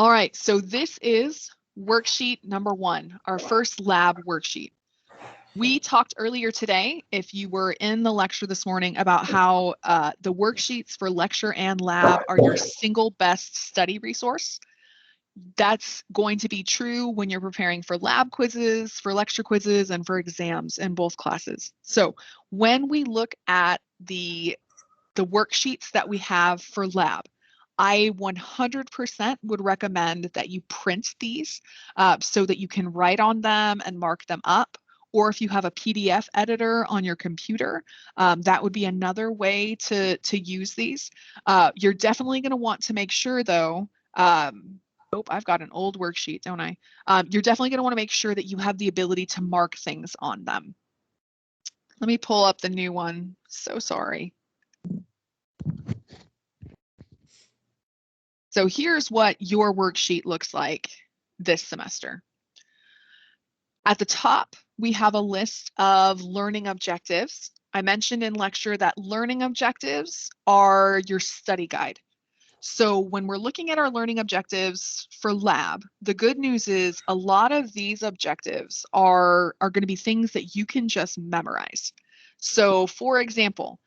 All right, so this is worksheet number 1, our first lab worksheet. We talked earlier today, if you were in the lecture this morning, about how the worksheets for lecture and lab are your single best study resource. That's going to be true when you're preparing for lab quizzes, for lecture quizzes, and for exams in both classes. So when we look at the worksheets that we have for lab, I 100% would recommend that you print these so that you can write on them and mark them up. Or if you have a PDF editor on your computer, that would be another way to use these. You're definitely going to want to make sure, though, oh, I've got an old worksheet, don't I? You're definitely going to want to make sure that you have the ability to mark things on them. Let me pull up the new one. So sorry. So here's what your worksheet looks like this semester. At the top, we have a list of learning objectives. I mentioned in lecture that learning objectives are your study guide. So when we're looking at our learning objectives for lab, the good news is a lot of these objectives are going to be things that you can just memorize. So for example,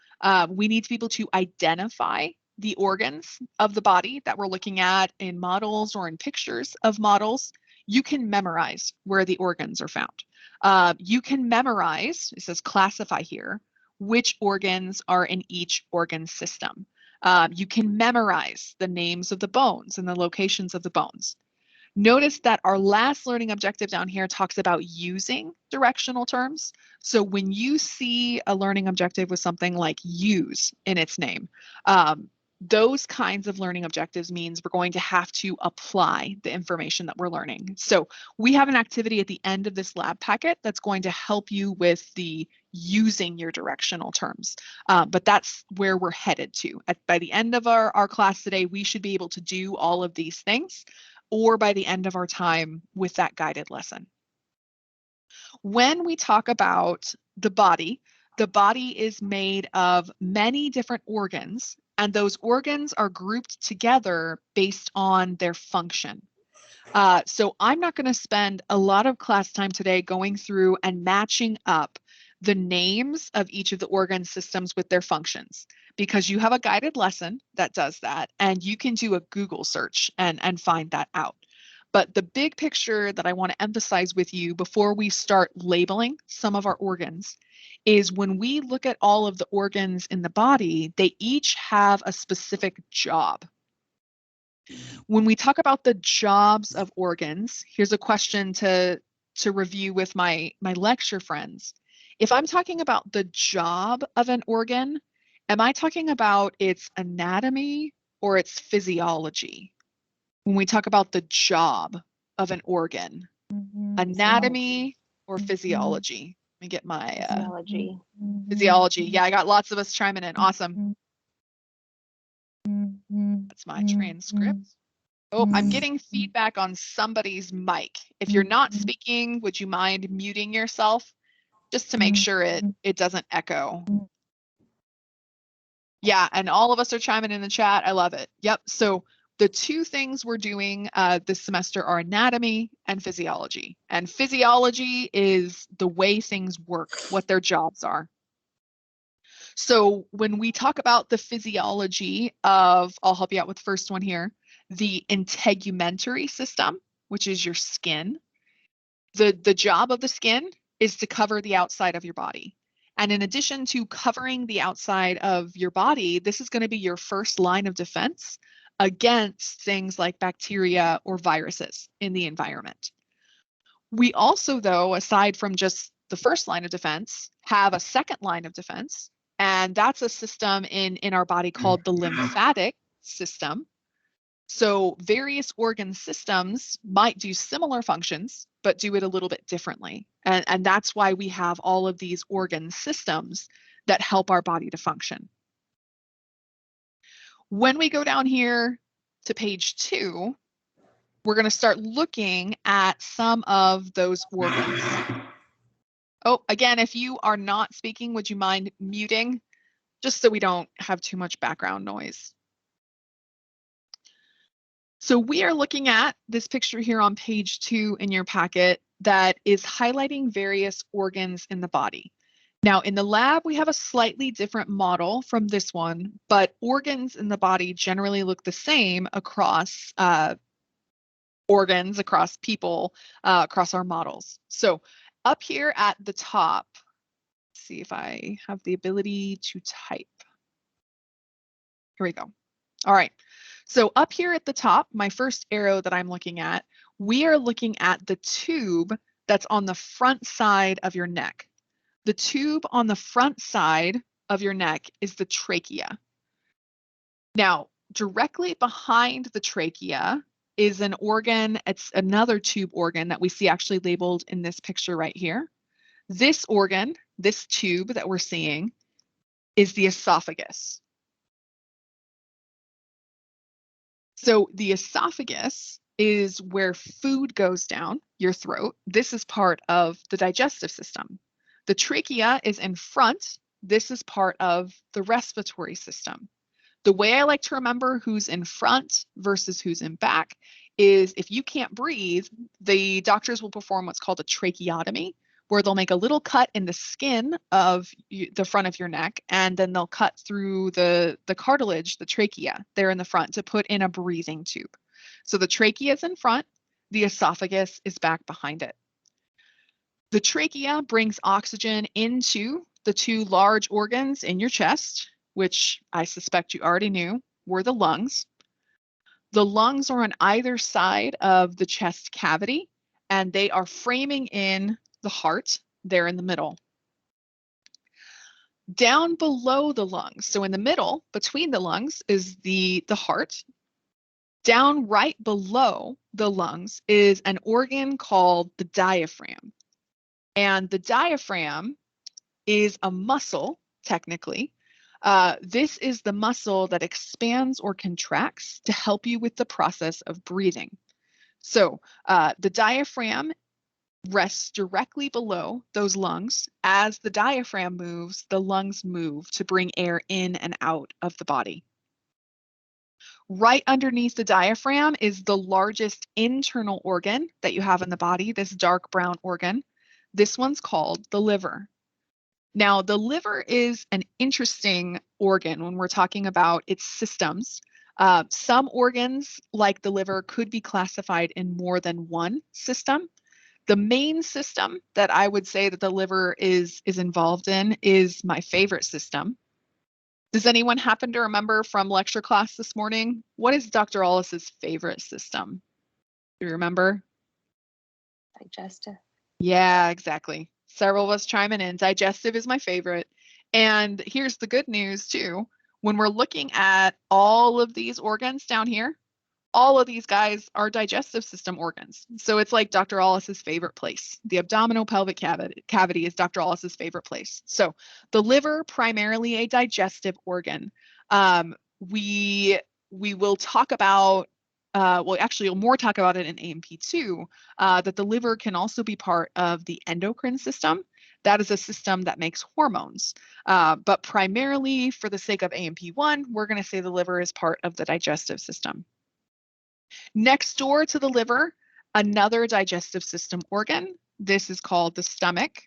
we need to be able to identify the organs of the body that we're looking at in models or in pictures of models. You can memorize where the organs are found. You can memorize, it says classify here, which organs are in each organ system. You can memorize the names of the bones and the locations of the bones. Notice that our last learning objective down here talks about using directional terms. So when you see a learning objective with something like use in its name, those kinds of learning objectives means we're going to have to apply the information that we're learning. So we have an activity at the end of this lab packet that's going to help you with the using your directional terms. But that's where we're headed to. By the end of our class today, we should be able to do all of these things, or by the end of our time with that guided lesson. When we talk about the body is made of many different organs, and those organs are grouped together based on their function. So I'm not going to spend a lot of class time today going through and matching up the names of each of the organ systems with their functions, because you have a guided lesson that does that, and you can do a Google search and find that out. But the big picture that I want to emphasize with you before we start labeling some of our organs is when we look at all of the organs in the body, they each have a specific job. When we talk about the jobs of organs, here's a question to review with my lecture friends. If I'm talking about the job of an organ, am I talking about its anatomy or its physiology? When we talk about the job of an organ, anatomy or physiology? Let me get my physiology. Yeah, I got lots of us chiming in. Awesome. That's my transcript. Oh, I'm getting feedback on somebody's mic. If you're not speaking, would you mind muting yourself just to make sure it doesn't echo? Yeah, and all of us are chiming in the chat. I love it. Yep. So the two things we're doing this semester are anatomy and physiology. And physiology is the way things work, what their jobs are. So when we talk about the physiology of, I'll help you out with the first one here, the integumentary system, which is your skin. The job of the skin is to cover the outside of your body. And in addition to covering the outside of your body, this is going to be your first line of defense against things like bacteria or viruses in the environment. We also, though, aside from just the first line of defense, have a second line of defense, and that's a system in our body called the lymphatic system. So various organ systems might do similar functions, but do it a little bit differently. And that's why we have all of these organ systems that help our body to function. When we go down here to page 2, we're going to start looking at some of those organs. Oh, again, if you are not speaking, would you mind muting just so we don't have too much background noise? So we are looking at this picture here on page 2 in your packet that is highlighting various organs in the body. Now, in the lab, we have a slightly different model from this one, but organs in the body generally look the same across organs, across people, across our models. So up here at the top, let's see if I have the ability to type. Here we go. All right. So up here at the top, my first arrow that I'm looking at, we are looking at the tube that's on the front side of your neck. The tube on the front side of your neck is the trachea. Now, directly behind the trachea is an organ. It's another tube organ that we see actually labeled in this picture right here. This organ, this tube that we're seeing, is the esophagus. So the esophagus is where food goes down your throat. This is part of the digestive system. The trachea is in front. This is part of the respiratory system. The way I like to remember who's in front versus who's in back is if you can't breathe, the doctors will perform what's called a tracheotomy, where they'll make a little cut in the skin of the front of your neck, and then they'll cut through the cartilage, the trachea, there in the front to put in a breathing tube. So the trachea is in front, the esophagus is back behind it. The trachea brings oxygen into the two large organs in your chest, which I suspect you already knew were the lungs. The lungs are on either side of the chest cavity, and they are framing in the heart there in the middle. Down below the lungs, so in the middle between the lungs is the heart. Down right below the lungs is an organ called the diaphragm. And the diaphragm is a muscle, technically. This is the muscle that expands or contracts to help you with the process of breathing. So the diaphragm rests directly below those lungs. As the diaphragm moves, the lungs move to bring air in and out of the body. Right underneath the diaphragm is the largest internal organ that you have in the body, this dark brown organ. This one's called the liver. Now, the liver is an interesting organ when we're talking about its systems. Some organs, like the liver, could be classified in more than one system. The main system that I would say that the liver is involved in is my favorite system. Does anyone happen to remember from lecture class this morning? What is Dr. Ollis's favorite system? Do you remember? Digestive. Yeah, exactly. Several of us chiming in. Digestive is my favorite. And here's the good news too. When we're looking at all of these organs down here, all of these guys are digestive system organs. So it's like Dr. Ollis's favorite place. The abdominal pelvic cavity is Dr. Ollis's favorite place. So the liver, primarily a digestive organ. We will talk about, well, actually, you'll more talk about it in AMP2, that the liver can also be part of the endocrine system. That is a system that makes hormones. But primarily, for the sake of AMP1, we're going to say the liver is part of the digestive system. Next door to the liver, another digestive system organ. This is called the stomach.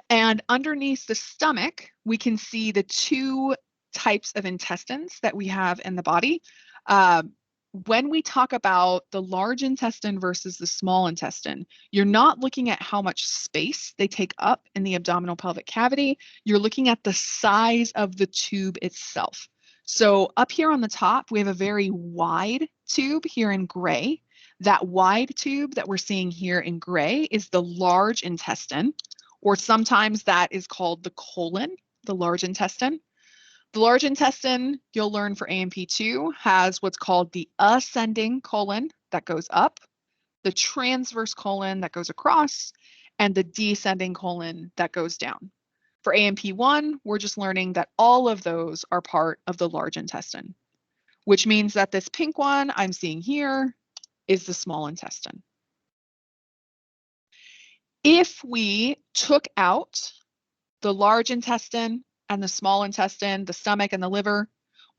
And underneath the stomach, we can see the two types of intestines that we have in the body. When we talk about the large intestine versus the small intestine, you're not looking at how much space they take up in the abdominal pelvic cavity. You're looking at the size of the tube itself. So up here on the top, we have a very wide tube here in gray. That wide tube that we're seeing here in gray is the large intestine, or sometimes that is called the colon, the large intestine. The large intestine, you'll learn for AMP2, has what's called the ascending colon that goes up, the transverse colon that goes across, and the descending colon that goes down. For AMP1, we're just learning that all of those are part of the large intestine, which means that this pink one I'm seeing here is the small intestine. If we took out the large intestine and the small intestine, the stomach and the liver,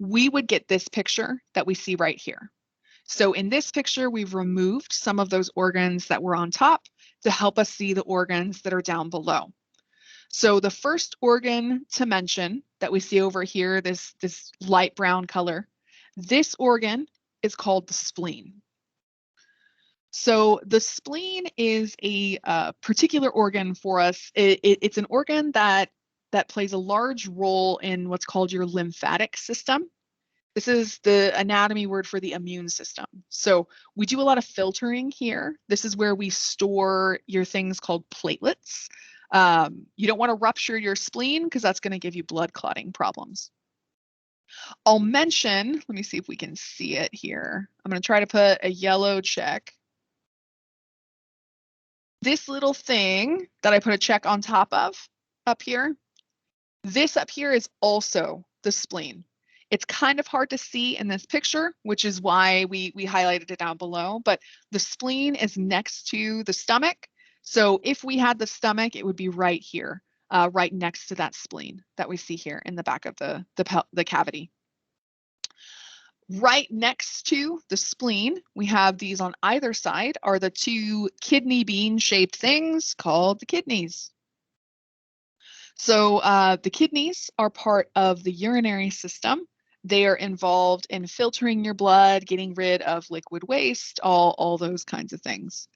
we would get this picture that we see right here. So in this picture, we've removed some of those organs that were on top to help us see the organs that are down below. So the first organ to mention that we see over here, this light brown color, this organ is called the spleen. So the spleen is a particular organ for us. It's an organ that plays a large role in what's called your lymphatic system. This is the anatomy word for the immune system. So we do a lot of filtering here. This is where we store your things called platelets. You don't want to rupture your spleen because that's going to give you blood clotting problems. I'll mention, let me see if we can see it here. I'm going to try to put a yellow check. This little thing that I put a check on top of up here, this up here is also the spleen. It's kind of hard to see in this picture, which is why we highlighted it down below, but the spleen is next to the stomach. So if we had the stomach, it would be right here, right next to that spleen that we see here in the back of the cavity. Right next to the spleen, we have these on either side are the two kidney bean shaped things called the kidneys. So the kidneys are part of the urinary system. They are involved in filtering your blood, getting rid of liquid waste, all those kinds of things.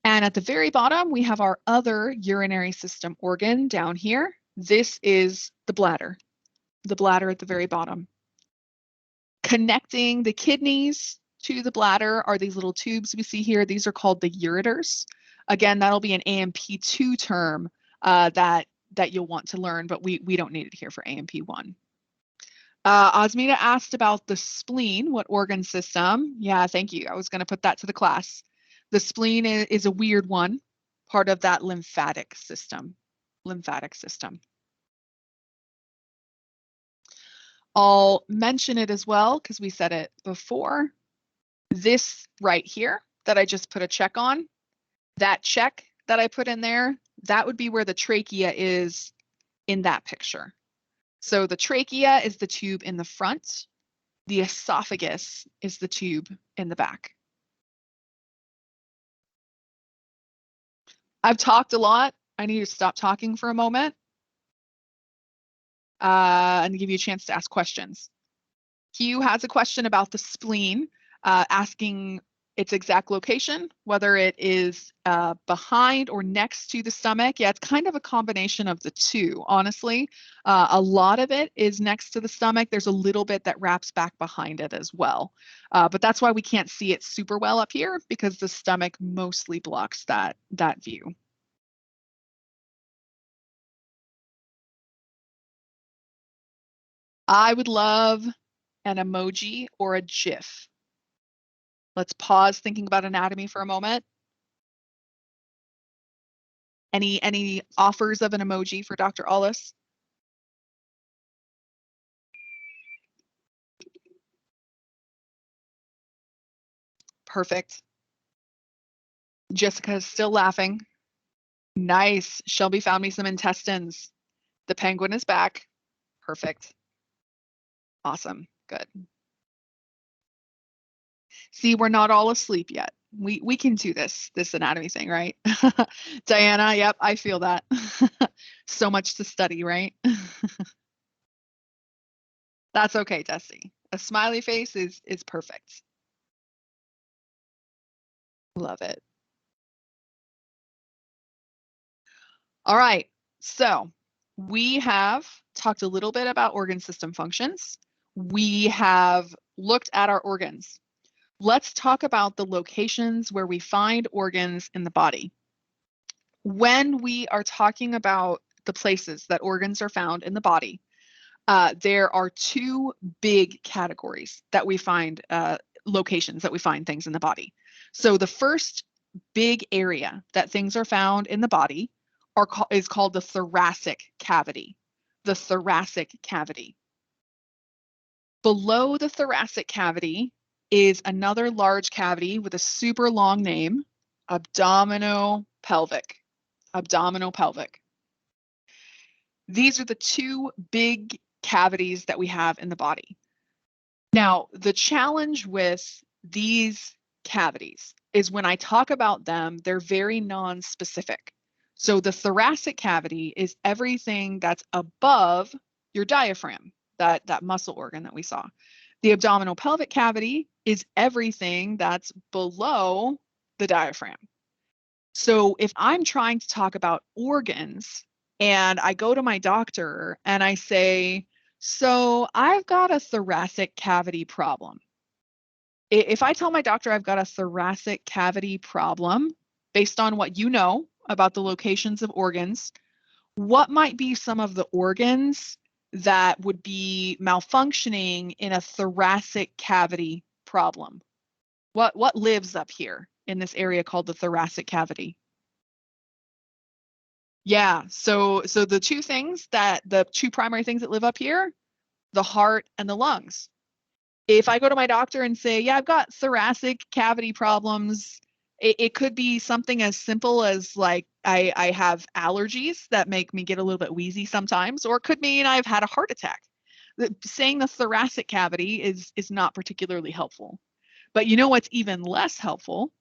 And at the very bottom, we have our other urinary system organ down here. This is the bladder at the very bottom. Connecting the kidneys to the bladder are these little tubes we see here. These are called the ureters. Again, that'll be an AMP2 term that you'll want to learn, but we don't need it here for AMP1. Osmita asked about the spleen, what organ system? Yeah, thank you. I was going to put that to the class. The spleen is a weird one, part of that lymphatic system. I'll mention it as well because we said it before. This right here that I just put a check on, that check that I put in there, that would be where the trachea is in that picture. So the trachea is the tube in the front. The esophagus is the tube in the back. I've talked a lot. I need to stop talking for a moment and give you a chance to ask questions. Hugh has a question about the spleen, asking its exact location, whether it is behind or next to the stomach. Yeah, it's kind of a combination of the two, honestly. A lot of it is next to the stomach. There's a little bit that wraps back behind it as well. But that's why we can't see it super well up here, because the stomach mostly blocks that view. I would love an emoji or a GIF. Let's pause thinking about anatomy for a moment. Any offers of an emoji for Dr. Ollis? Perfect. Jessica's still laughing. Nice. Shelby found me some intestines. The penguin is back. Perfect. Awesome. Good. See, we're not all asleep yet. We can do this anatomy thing, right? Diana, yep, I feel that. So much to study, right? That's okay, Dusty. A smiley face is perfect. Love it. All right, so we have talked a little bit about organ system functions. We have looked at our organs. Let's talk about the locations where we find organs in the body. When we are talking about the places that organs are found in the body, there are two big categories that we find, locations that we find things in the body. So the first big area that things are found in the body is called the thoracic cavity. The thoracic cavity. Below the thoracic cavity is another large cavity with a super long name, abdominal pelvic. Abdominal pelvic. These are the two big cavities that we have in the body. Now, the challenge with these cavities is when I talk about them, they're very non-specific. So the thoracic cavity is everything that's above your diaphragm, that muscle organ that we saw. The abdominal pelvic cavity is everything that's below the diaphragm. So if I'm trying to talk about organs and I go to my doctor and I say, so I've got a thoracic cavity problem. If I tell my doctor I've got a thoracic cavity problem, based on what you know about the locations of organs, what might be some of the organs that would be malfunctioning in a thoracic cavity problem? What lives up here in this area called the thoracic cavity? Yeah, so the two primary things that live up here, the heart and the lungs. If I go to my doctor and say, yeah, I've got thoracic cavity problems, it could be something as simple as like I have allergies that make me get a little bit wheezy sometimes, or it could mean I've had a heart attack. Saying the thoracic cavity is not particularly helpful. But you know what's even less helpful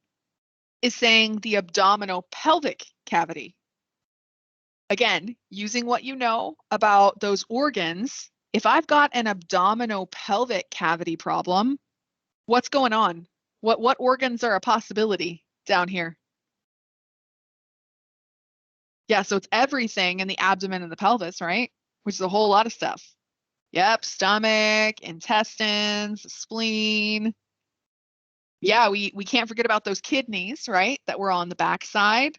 is saying the abdominal pelvic cavity. Again, using what you know about those organs, if I've got an abdominal pelvic cavity problem, what's going on? What organs are a possibility down here? Yeah, so it's everything in the abdomen and the pelvis, right? Which is a whole lot of stuff. Yep, stomach, intestines, spleen. Yeah, we can't forget about those kidneys, right? That were on the backside.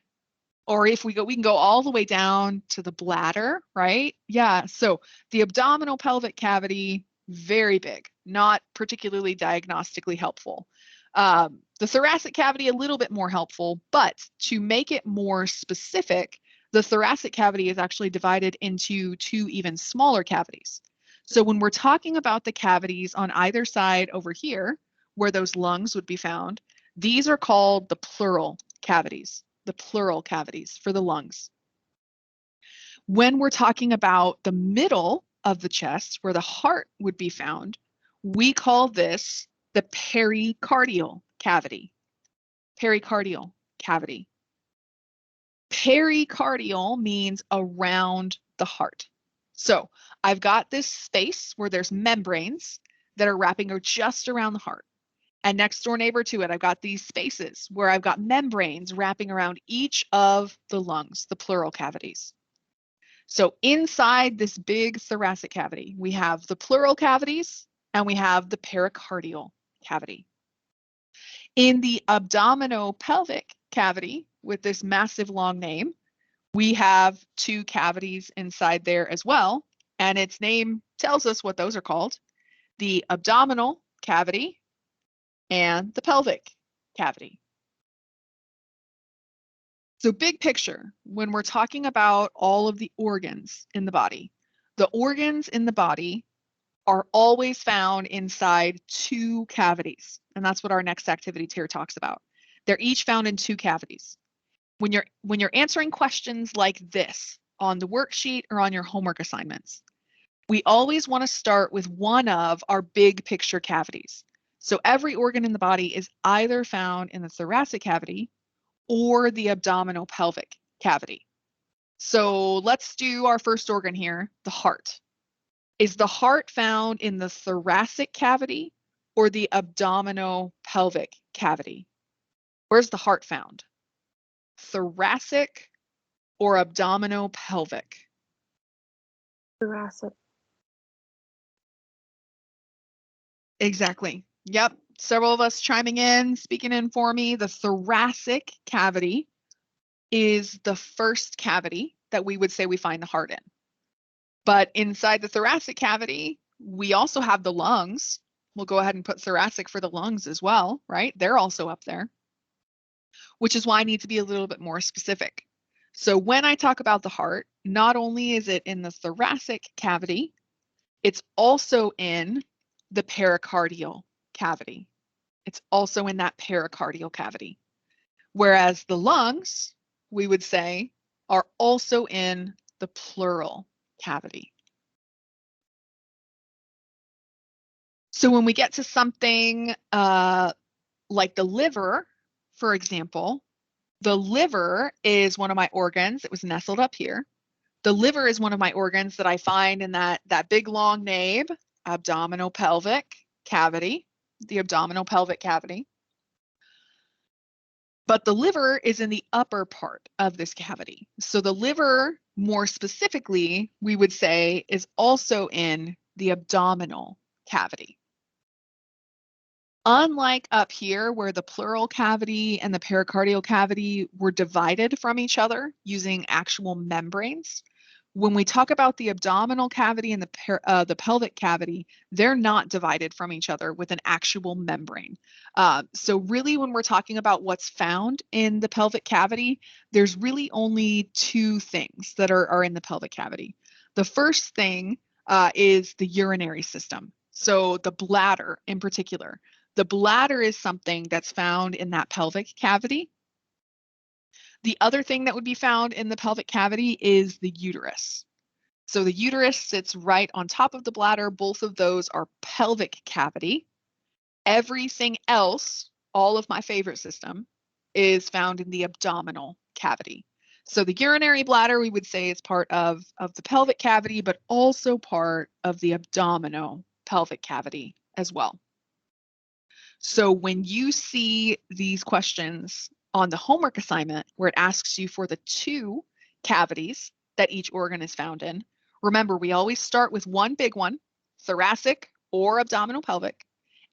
Or if we can go all the way down to the bladder, right? Yeah, so the abdominal pelvic cavity, very big, not particularly diagnostically helpful. The thoracic cavity, a little bit more helpful, but to make it more specific, the thoracic cavity is actually divided into two even smaller cavities. So when we're talking about the cavities on either side over here, where those lungs would be found, these are called the pleural cavities. The pleural cavities for the lungs. When we're talking about the middle of the chest, where the heart would be found, we call this the pericardial cavity. Pericardial cavity. Pericardial means around the heart. So I've got this space where there's membranes that are wrapping just around the heart. And next door neighbor to it, I've got these spaces where I've got membranes wrapping around each of the lungs, the pleural cavities. So inside this big thoracic cavity, we have the pleural cavities and we have the pericardial cavity. In the abdominal pelvic cavity, with this massive long name, we have two cavities inside there as well. And its name tells us what those are called: the abdominal cavity and the pelvic cavity. So big picture, when we're talking about all of the organs in the body are always found inside two cavities. And that's what our next activity here talks about. They're each found in two cavities. When you're answering questions like this on the worksheet or on your homework assignments, we always want to start with one of our big picture cavities. So every organ in the body is either found in the thoracic cavity or the abdominal pelvic cavity. So let's do our first organ here, the heart. Is the heart found in the thoracic cavity or the abdominal pelvic cavity? Where's the heart found? Thoracic or abdominal pelvic? Thoracic. Exactly. Yep. Several of us chiming in, speaking in for me. The thoracic cavity is the first cavity that we would say we find the heart in. But inside the thoracic cavity, we also have the lungs. We'll go ahead and put thoracic for the lungs as well, right? They're also up there, which is why I need to be a little bit more specific. So when I talk about the heart, not only is it in the thoracic cavity, it's also in the pericardial cavity. It's also in that pericardial cavity. Whereas the lungs, we would say, are also in the pleural cavity. So when we get to something like the liver, for example, the liver is one of my organs. It was nestled up here. The liver is one of my organs that I find in that big long nabe, abdominal pelvic cavity, the abdominal pelvic cavity. But the liver is in the upper part of this cavity. So the liver, more specifically, we would say is also in the abdominal cavity. Unlike up here where the pleural cavity and the pericardial cavity were divided from each other using actual membranes, when we talk about the abdominal cavity and the pelvic cavity, they're not divided from each other with an actual membrane. So really when we're talking about what's found in the pelvic cavity, there's really only two things that are in the pelvic cavity. The first thing is the urinary system. So the bladder in particular. The bladder is something that's found in that pelvic cavity. The other thing that would be found in the pelvic cavity is the uterus. So the uterus sits right on top of the bladder. Both of those are pelvic cavity. Everything else, all of my favorite system, is found in the abdominal cavity. So the urinary bladder, we would say, is part of the pelvic cavity, but also part of the abdominal pelvic cavity as well. So when you see these questions on the homework assignment where it asks you for the two cavities that each organ is found in, remember we always start with one big one, thoracic or abdominal pelvic,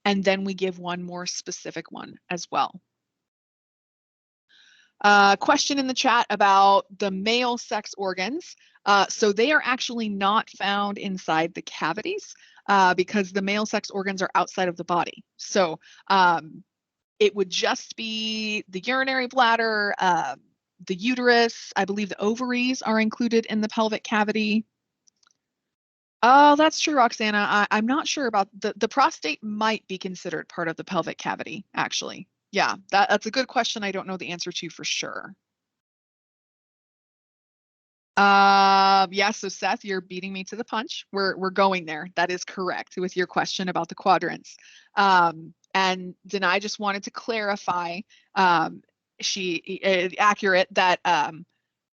and then we give one more specific one as well. Question in the chat about the male sex organs. So they are actually not found inside the cavities because the male sex organs are outside of the body. So it would just be the urinary bladder, the uterus. I believe the ovaries are included in the pelvic cavity. Oh, that's true, Roxana. I'm not sure about the prostate might be considered part of the pelvic cavity, actually. Yeah, that's a good question. I don't know the answer to for sure. Yeah, so Seth, you're beating me to the punch. We're going there. That is correct with your question about the quadrants. And then I just wanted to clarify, accurate that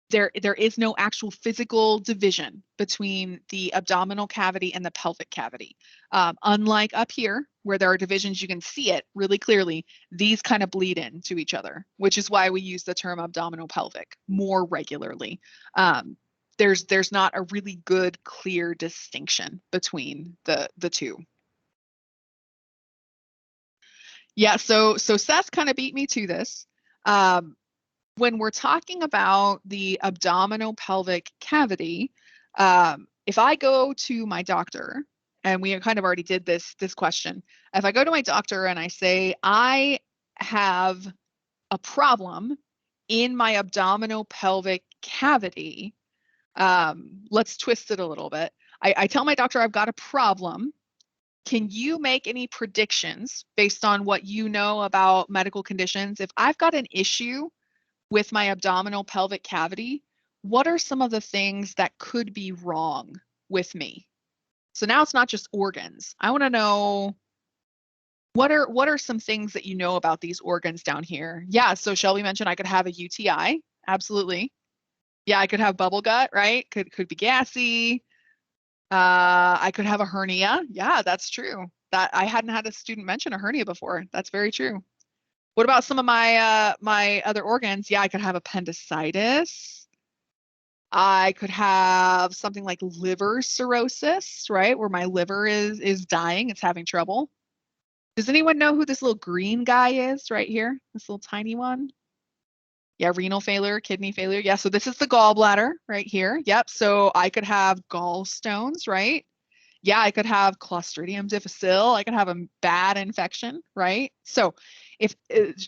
there is no actual physical division between the abdominal cavity and the pelvic cavity. Unlike up here, where there are divisions, you can see it really clearly. These kind of bleed into each other, which is why we use the term abdominal pelvic more regularly. There's not a really good, clear distinction between the two. Yeah, so Seth kind of beat me to this. When we're talking about the abdominal pelvic cavity, if I go to my doctor, and we kind of already did this question, if I go to my doctor and I say, I have a problem in my abdominal pelvic cavity, let's twist it a little bit. I tell my doctor I've got a problem. Can you make any predictions based on what you know about medical conditions? If I've got an issue with my abdominal pelvic cavity, what are some of the things that could be wrong with me? So now it's not just organs. I want to know what are some things that you know about these organs down here? Yeah, so Shelby mentioned I could have a UTI. Absolutely. Yeah, I could have bubble gut, right? Could be gassy. I could have a hernia. Yeah, that's true. That I hadn't had a student mention a hernia before. That's very true. What about some of my my other organs? Yeah, I could have appendicitis. I could have something like liver cirrhosis, right? Where my liver is dying, it's having trouble. Does anyone know who this little green guy is right here? This little tiny one? Yeah, renal failure, kidney failure. Yeah, so this is the gallbladder right here. Yep, so I could have gallstones, right? Yeah, I could have Clostridium difficile. I could have a bad infection, right? So if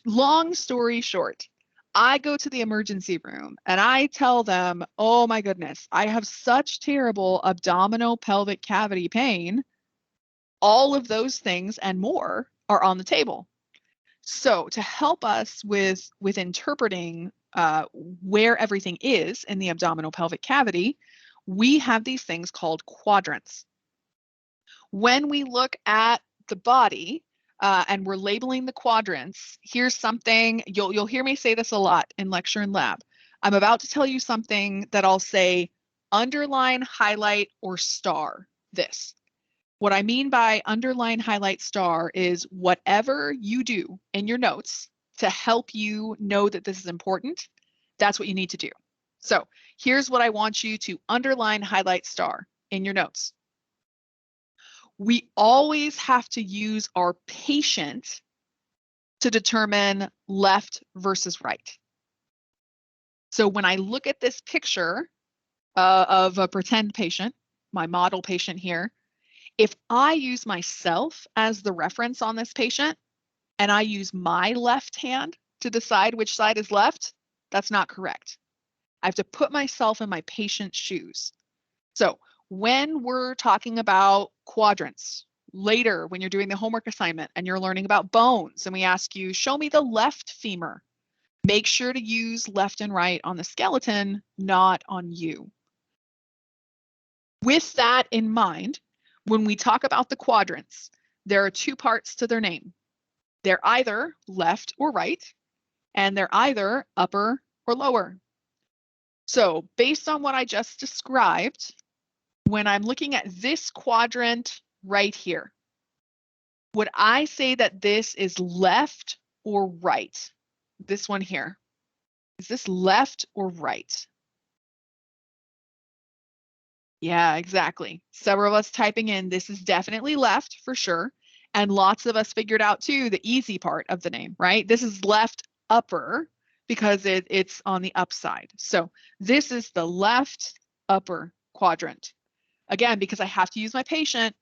long story short, I go to the emergency room and I tell them, oh my goodness, I have such terrible abdominal pelvic cavity pain. All of those things and more are on the table. So to help us with interpreting where everything is in the abdominal pelvic cavity, we have these things called quadrants. When we look at the body and we're labeling the quadrants, here's something, you'll hear me say this a lot in lecture and lab. I'm about to tell you something that I'll say underline, highlight, or star this. What I mean by underline, highlight, star is whatever you do in your notes to help you know that this is important, that's what you need to do. So here's what I want you to underline, highlight, star in your notes. We always have to use our patient to determine left versus right. So when I look at this picture of a pretend patient, my model patient here, if I use myself as the reference on this patient and I use my left hand to decide which side is left, that's not correct. I have to put myself in my patient's shoes. So when we're talking about quadrants, later when you're doing the homework assignment and you're learning about bones and we ask you, show me the left femur, make sure to use left and right on the skeleton, not on you. With that in mind, when we talk about the quadrants, there are two parts to their name. They're either left or right, and they're either upper or lower. So based on what I just described, when I'm looking at this quadrant right here, would I say that this is left or right? This one here. Is this left or right? Yeah, exactly. Several of us typing in, this is definitely left for sure. And lots of us figured out too, the easy part of the name, right? This is left upper because it's on the upside. So this is the left upper quadrant. Again, because I have to use my patient,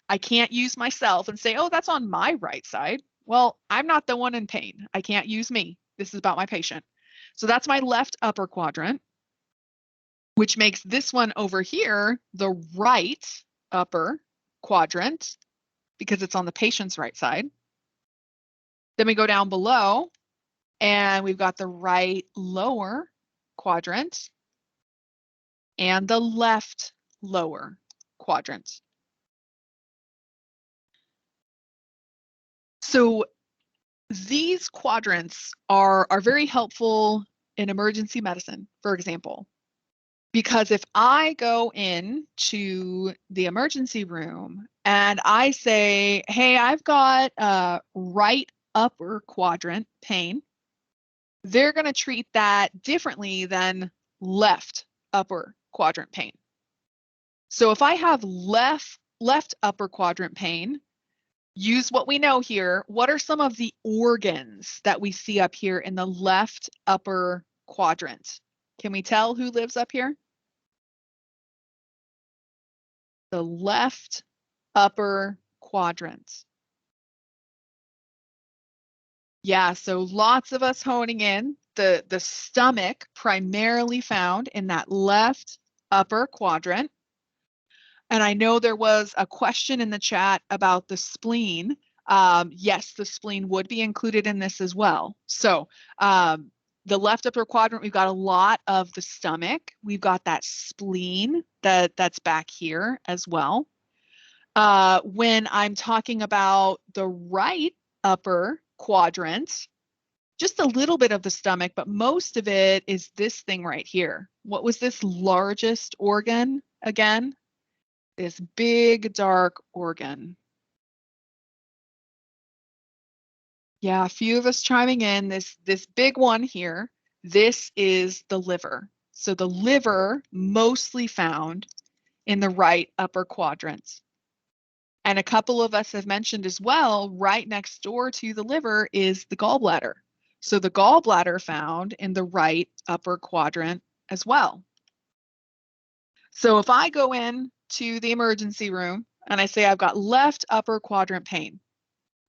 I can't use myself and say, oh, that's on my right side. Well, I'm not the one in pain. I can't use me. This is about my patient. So that's my left upper quadrant, which makes this one over here the right upper quadrant because it's on the patient's right side. Then we go down below and we've got the right lower quadrant and the left lower quadrant. So these quadrants are very helpful in emergency medicine, for example, because if I go into the emergency room and I say, hey, I've got right upper quadrant pain, they're going to treat that differently than left upper quadrant pain. So if I have left upper quadrant pain, use what we know here. What are some of the organs that we see up here in the left upper quadrant? Can we tell who lives up here? The left upper quadrant. Yeah, so lots of us honing in. The stomach primarily found in that left upper quadrant. And I know there was a question in the chat about the spleen. Yes, the spleen would be included in this as well. So the left upper quadrant, we've got a lot of the stomach. We've got that spleen that's back here as well. When I'm talking about the right upper quadrant, just a little bit of the stomach, but most of it is this thing right here. What was this largest organ again? This big dark organ. Yeah, a few of us chiming in. This big one here, this is the liver. So the liver mostly found in the right upper quadrant. And a couple of us have mentioned as well, right next door to the liver is the gallbladder. So the gallbladder found in the right upper quadrant as well. So if I go in to the emergency room and I say I've got left upper quadrant pain,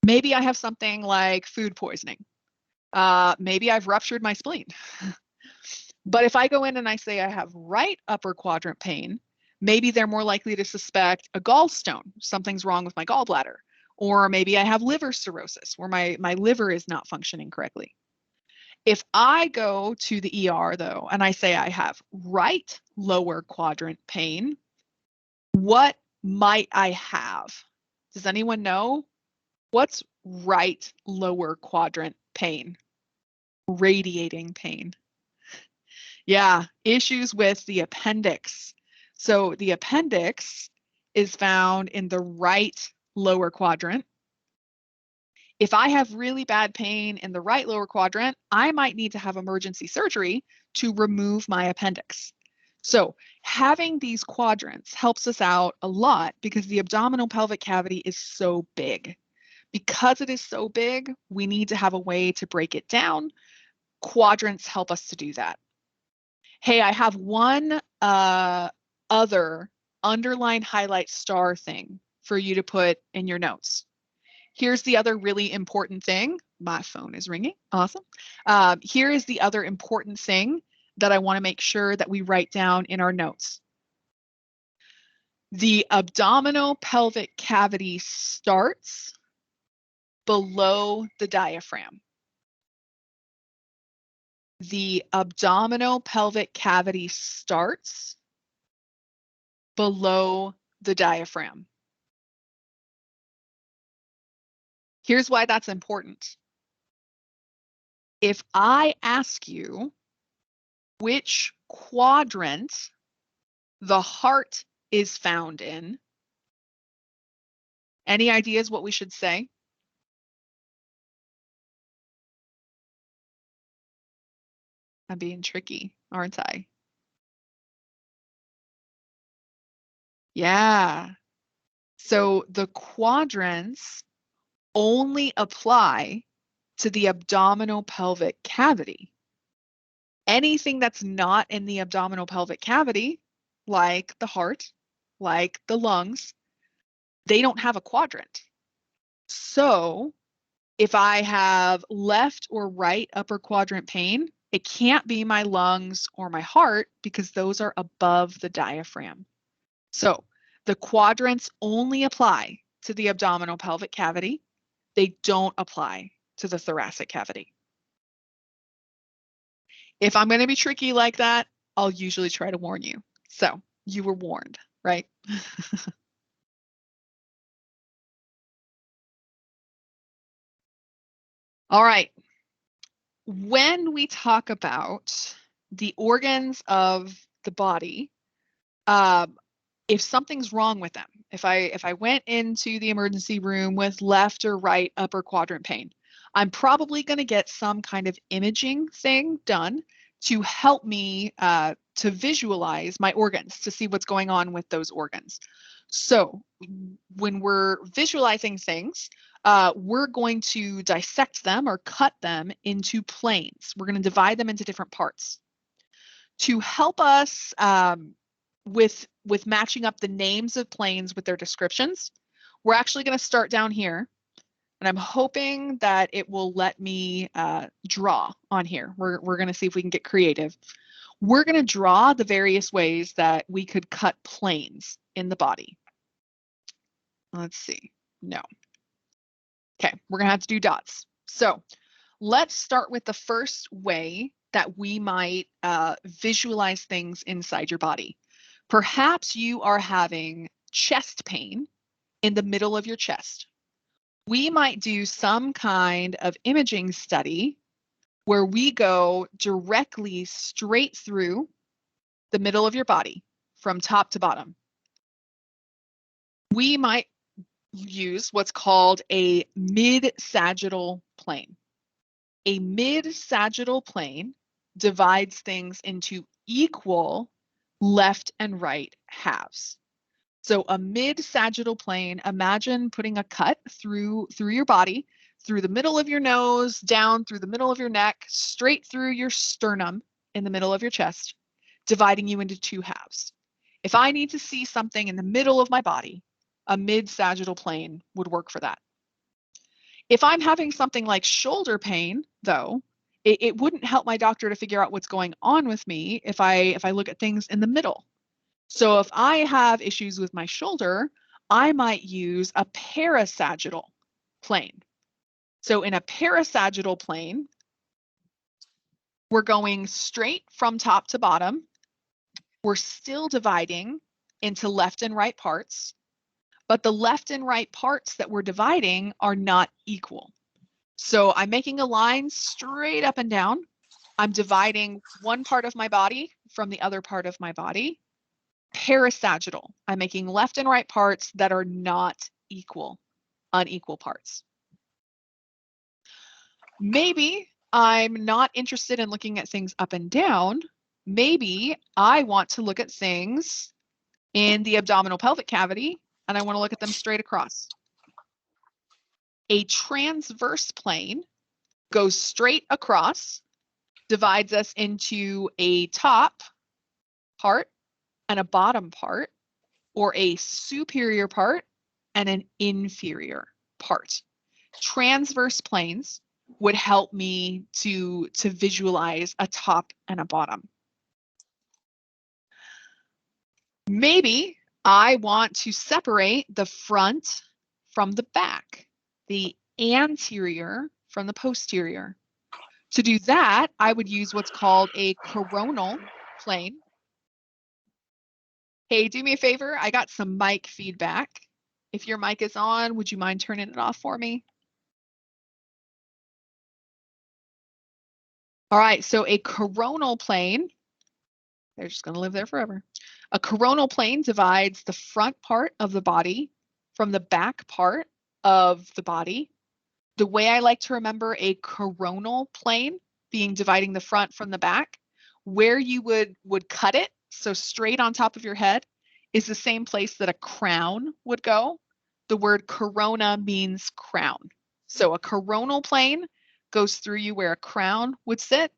maybe I have something like food poisoning. Maybe I've ruptured my spleen. But if I go in and I say I have right upper quadrant pain, maybe they're more likely to suspect a gallstone, something's wrong with my gallbladder. Or maybe I have liver cirrhosis where my liver is not functioning correctly. If I go to the ER though, and I say I have right lower quadrant pain, what might I have? Does anyone know? What's right lower quadrant pain? Radiating pain. Yeah, issues with the appendix. So the appendix is found in the right lower quadrant. If I have really bad pain in the right lower quadrant, I might need to have emergency surgery to remove my appendix. So having these quadrants helps us out a lot because the abdominal pelvic cavity is so big. Because it is so big, we need to have a way to break it down. Quadrants help us to do that. Hey, I have one other underline highlight star thing for you to put in your notes. Here's the other really important thing. My phone is ringing. Awesome. Here is the other important thing that I want to make sure that we write down in our notes. The abdominal pelvic cavity starts below the diaphragm. The abdominal pelvic cavity starts below the diaphragm. Here's why that's important. If I ask you which quadrant the heart is found in, any ideas what we should say? I'm being tricky, aren't I? Yeah. So the quadrants only apply to the abdominal pelvic cavity. Anything that's not in the abdominal pelvic cavity, like the heart, like the lungs, they don't have a quadrant. So if I have left or right upper quadrant pain, it can't be my lungs or my heart because those are above the diaphragm. So the quadrants only apply to the abdominal pelvic cavity. They don't apply to the thoracic cavity. If I'm going to be tricky like that, I'll usually try to warn you. So you were warned, right? All right. When we talk about the organs of the body, if something's wrong with them, if I went into the emergency room with left or right upper quadrant pain, I'm probably going to get some kind of imaging thing done to help me to visualize my organs, to see what's going on with those organs. So when we're visualizing things, we're going to dissect them or cut them into planes. We're going to divide them into different parts. To help us with matching up the names of planes with their descriptions, we're actually going to start down here. And I'm hoping that it will let me draw on here. We're going to see if we can get creative. We're going to draw the various ways that we could cut planes in the body. Let's see. No. Okay, we're going to have to do dots. So let's start with the first way that we might visualize things inside your body. Perhaps you are having chest pain in the middle of your chest. We might do some kind of imaging study where we go directly straight through the middle of your body from top to bottom. We might use what's called a mid-sagittal plane. A mid-sagittal plane divides things into equal left and right halves. So a mid-sagittal plane, imagine putting a cut through your body, through the middle of your nose, down through the middle of your neck, straight through your sternum in the middle of your chest, dividing you into two halves. If I need to see something in the middle of my body, a mid-sagittal plane would work for that. If I'm having something like shoulder pain, though, it wouldn't help my doctor to figure out what's going on with me if I look at things in the middle. So if I have issues with my shoulder, I might use a parasagittal plane. So in a parasagittal plane, we're going straight from top to bottom. We're still dividing into left and right parts. but the left and right parts that we're dividing are not equal. So I'm making a line straight up and down. I'm dividing one part of my body from the other part of my body. Parasagittal. I'm making left and right parts that are not equal, unequal parts. Maybe I'm not interested in looking at things up and down. Maybe I want to look at things in the abdominal pelvic cavity, and I want to look at them straight across. A transverse plane goes straight across, divides us into a top part and a bottom part, or a superior part and an inferior part. Transverse planes would help me to visualize a top and a bottom. Maybe I want to separate the front from the back, the anterior from the posterior. To do that, I would use what's called a coronal plane. Hey, do me a favor. I got some mic feedback. If your mic is on, would you mind turning it off for me? All right, so a coronal plane, they're just going to live there forever. A coronal plane divides the front part of the body from the back part of the body. The way I like to remember a coronal plane being dividing the front from the back, where you would cut it, so straight on top of your head, is the same place that a crown would go. The word corona means crown. So a coronal plane goes through you where a crown would sit,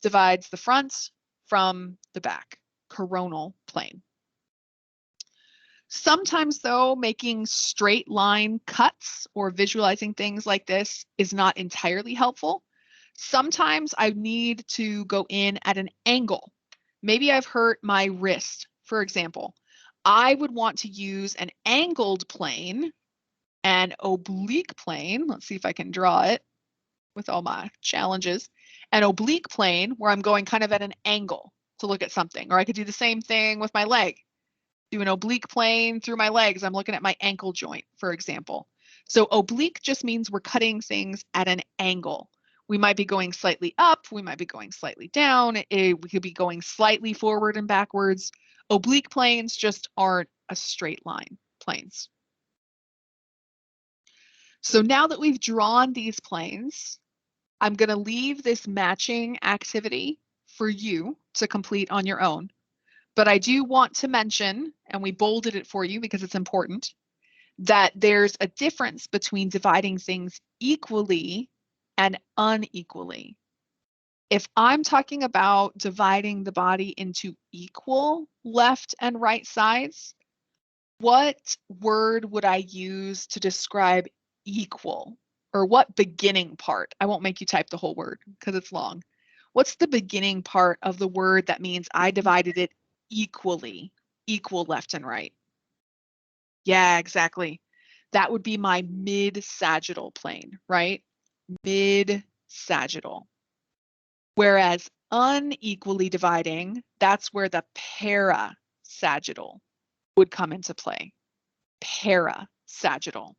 divides the front from the back. Coronal plane. Sometimes, though, making straight line cuts or visualizing things like this is not entirely helpful. Sometimes I need to go in at an angle. Maybe I've hurt my wrist, for example. I would want to use an angled plane, an oblique plane. Let's see if I can draw it with all my challenges. An oblique plane where I'm going kind of at an angle to look at something. Or I could do the same thing with my leg. Do an oblique plane through my legs. I'm looking at my ankle joint, for example. So oblique just means we're cutting things at an angle. We might be going slightly up. We might be going slightly down. We could be going slightly forward and backwards. Oblique planes just aren't a straight line planes. So now that we've drawn these planes, I'm going to leave this matching activity for you to complete on your own. But I do want to mention, and we bolded it for you because it's important, that there's a difference between dividing things equally and unequally. If I'm talking about dividing the body into equal left and right sides, what word would I use to describe equal? Or what beginning part? I won't make you type the whole word because it's long. What's the beginning part of the word that means I divided it equally, equal left and right? Yeah, exactly. That would be my mid-sagittal plane, right? Mid-sagittal. Whereas unequally dividing, that's where the parasagittal would come into play. Parasagittal.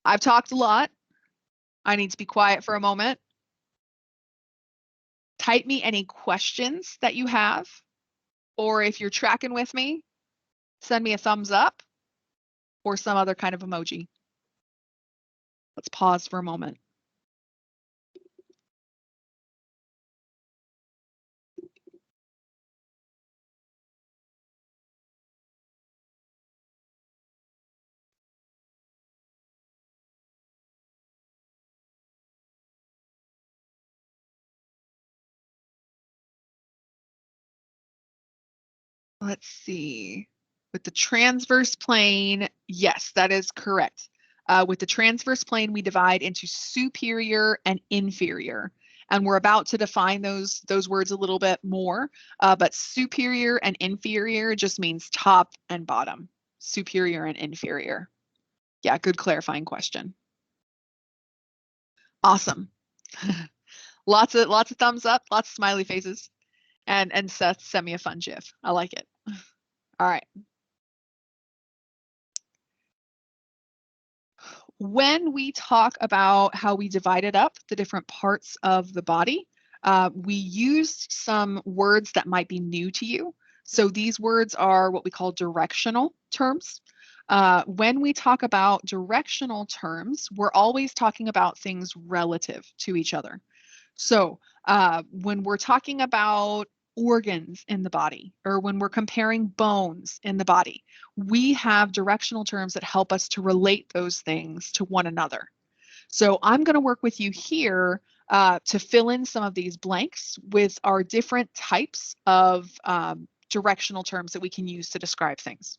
I've talked a lot. I need to be quiet for a moment. Type me any questions that you have, or if you're tracking with me, send me a thumbs up or some other kind of emoji. Let's pause for a moment. Let's see. With the transverse plane, yes, that is correct. With the transverse plane, we divide into superior and inferior. And we're about to define those words a little bit more. But superior and inferior just means top and bottom. Superior and inferior. Yeah, good clarifying question. Awesome. Lots of thumbs up, lots of smiley faces. And Seth sent me a fun GIF. I like it. All right. When we talk about how we divided up the different parts of the body, we used some words that might be new to you. So these words are what we call directional terms. When we talk about directional terms, we're always talking about things relative to each other. So when we're talking about organs in the body, or when we're comparing bones in the body, we have directional terms that help us to relate those things to one another. So I'm going to work with you here to fill in some of these blanks with our different types of directional terms that we can use to describe things.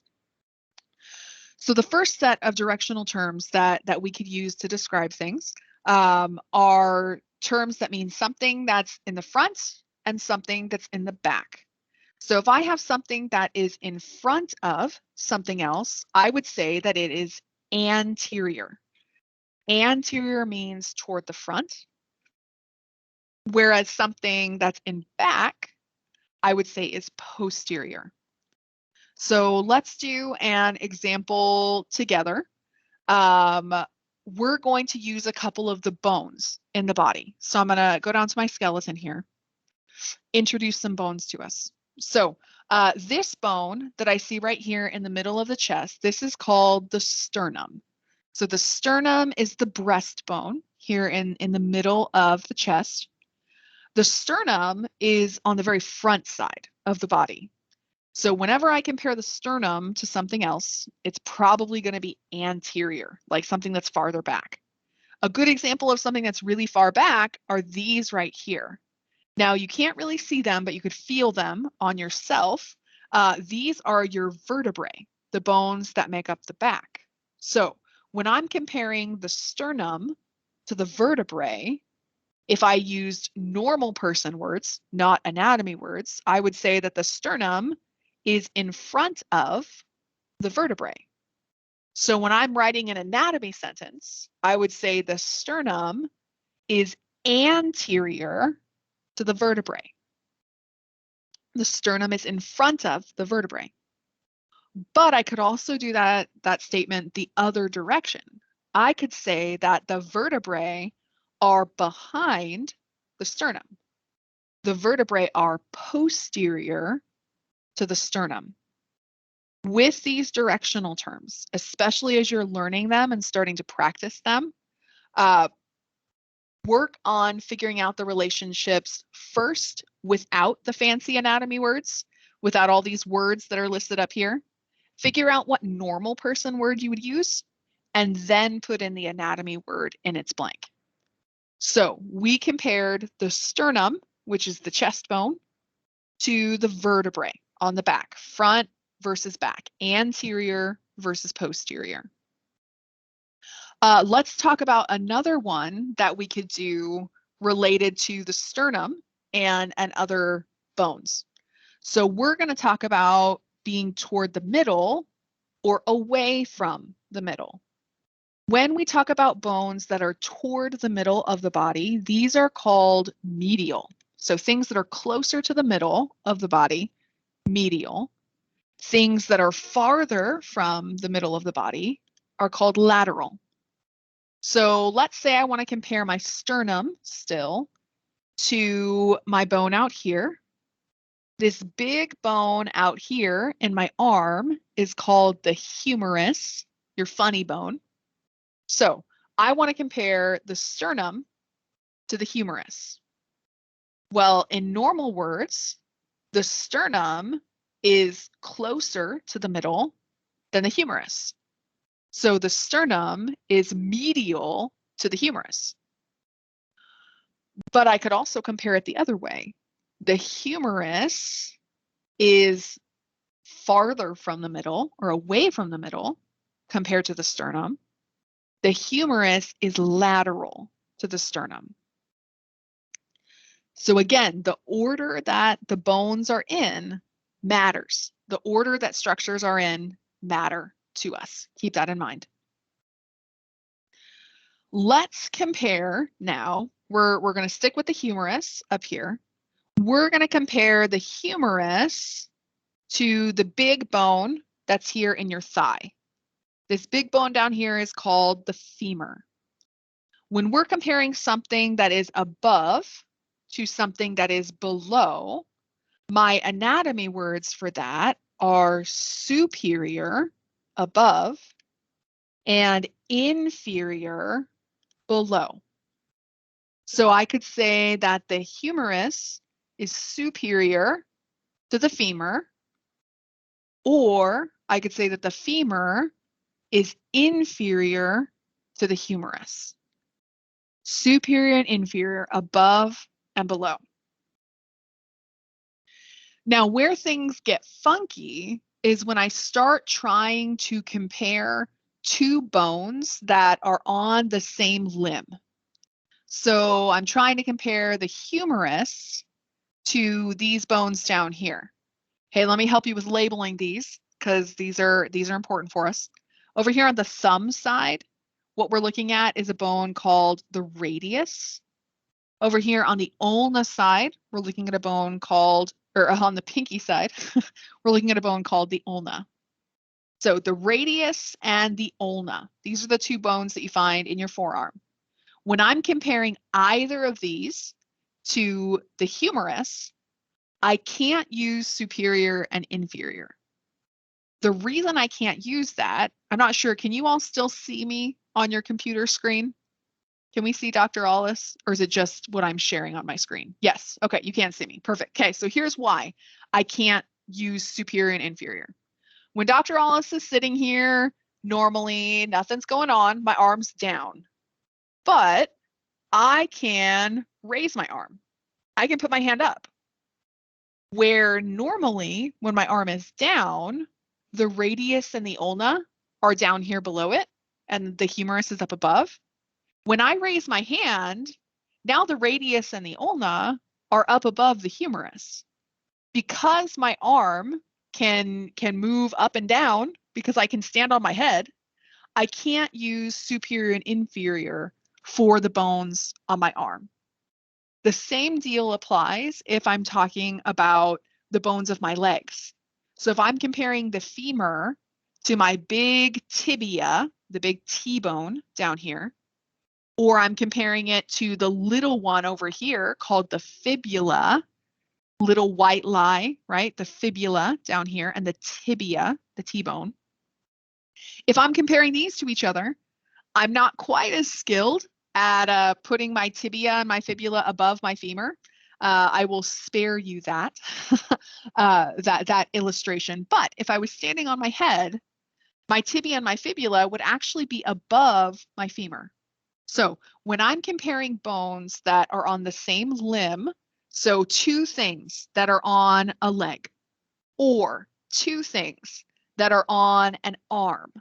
So the first set of directional terms that we could use to describe things are terms that mean something that's in the front and something that's in the back. So if I have something that is in front of something else, I would say that it is anterior. Anterior means toward the front, whereas something that's in back, I would say is posterior. So let's do an example together. We're going to use a couple of the bones in the body. So I'm going to go down to my skeleton here, introduce some bones to us. So this bone that I see right here in the middle of the chest, this is called the sternum. So the sternum is the breastbone here in the middle of the chest. The sternum is on the very front side of the body. So whenever I compare the sternum to something else, it's probably going to be anterior, like something that's farther back. A good example of something that's really far back are these right here. Now, you can't really see them, but you could feel them on yourself. These are your vertebrae, the bones that make up the back. So when I'm comparing the sternum to the vertebrae, if I used normal person words, not anatomy words, I would say that the sternum is in front of the vertebrae. So when I'm writing an anatomy sentence, I would say the sternum is anterior to the vertebrae. The sternum is in front of the vertebrae. But I could also do that statement the other direction. I could say that the vertebrae are behind the sternum. The vertebrae are posterior to the sternum. With these directional terms, especially as you're learning them and starting to practice them, work on figuring out the relationships first without the fancy anatomy words, without all these words that are listed up here. Figure out what normal person word you would use, and then put in the anatomy word in its blank. So we compared the sternum, which is the chest bone, to the vertebrae on the back, front versus back, anterior versus posterior. Let's talk about another one that we could do related to the sternum and other bones. So we're going to talk about being toward the middle or away from the middle. When we talk about bones that are toward the middle of the body, these are called medial. So things that are closer to the middle of the body, medial. Things that are farther from the middle of the body are called lateral. So let's say I want to compare my sternum still to my bone out here. This big bone out here in my arm is called the humerus, your funny bone. So I want to compare the sternum to the humerus. Well, in normal words, the sternum is closer to the middle than the humerus. So the sternum is medial to the humerus. But I could also compare it the other way. The humerus is farther from the middle or away from the middle compared to the sternum. The humerus is lateral to the sternum. So again, the order that the bones are in matters. The order that structures are in matter to us. Keep that in mind. Let's compare now. We're going to stick with the humerus up here we're going to compare the humerus to the big bone that's here in your thigh. This big bone down here is called the femur. When we're comparing something that is above to something that is below, my anatomy words for that are superior, above, and inferior, below. So I could say that the humerus is superior to the femur, or I could say that the femur is inferior to the humerus. Superior and inferior, above and below. Now, where things get funky is when I start trying to compare two bones that are on the same limb. So I'm trying to compare the humerus to these bones down here. Hey, let me help you with labeling these because these are important for us. Over here on the thumb side, what we're looking at is a bone called the radius. Over here on the ulna side, we're looking at a bone called, or on the pinky side, we're looking at a bone called the ulna. So the radius and the ulna, these are the two bones that you find in your forearm. When I'm comparing either of these to the humerus, I can't use superior and inferior. The reason I can't use that, I'm not sure, can you all still see me on your computer screen? Can we see Dr. Allis, or is it just what I'm sharing on my screen? Yes, okay, you can see me, perfect. Okay, so here's why I can't use superior and inferior. When Dr. Allis is sitting here, normally nothing's going on, my arm's down, but I can raise my arm. I can put my hand up. Where normally when my arm is down, the radius and the ulna are down here below it and the humerus is up above. When I raise my hand, now the radius and the ulna are up above the humerus. Because my arm can move up and down because I can stand on my head, I can't use superior and inferior for the bones on my arm. The same deal applies if I'm talking about the bones of my legs. So if I'm comparing the femur to my big tibia, the big T-bone down here, or I'm comparing it to the little one over here called the fibula, little white lie, right? The fibula down here and the tibia, the T-bone. If I'm comparing these to each other, I'm not quite as skilled at putting my tibia and my fibula above my femur. I will spare you that, that illustration. But if I was standing on my head, my tibia and my fibula would actually be above my femur. So when I'm comparing bones that are on the same limb, so two things that are on a leg, or two things that are on an arm,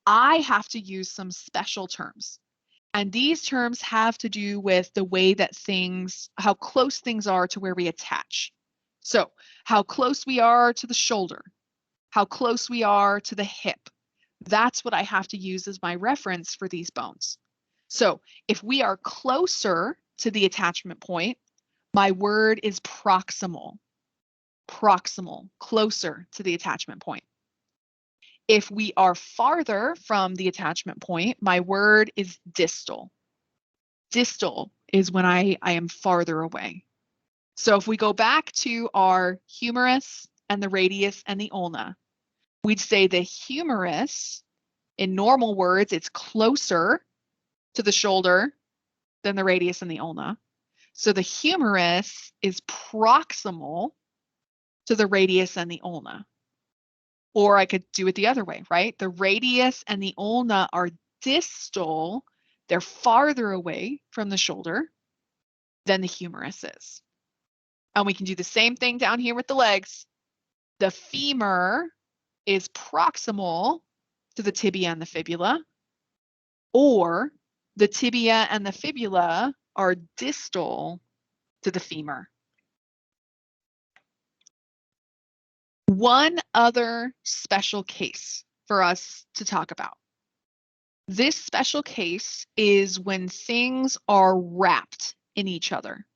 I have to use some special terms. And these terms have to do with the way that how close things are to where we attach. So how close we are to the shoulder, how close we are to the hip. That's what I have to use as my reference for these bones. So if we are closer to the attachment point, my word is proximal. Proximal, closer to the attachment point. If we are farther from the attachment point, my word is distal. Distal is when I am farther away. So if we go back to our humerus and the radius and the ulna, we'd say the humerus, in normal words, it's closer to the shoulder than the radius and the ulna. So the humerus is proximal to the radius and the ulna. Or I could do it the other way, right? The radius and the ulna are distal. They're farther away from the shoulder than the humerus is. And we can do the same thing down here with the legs. The femur is proximal to the tibia and the fibula, or the tibia and the fibula are distal to the femur. One other special case for us to talk about. This special case is when things are wrapped in each other.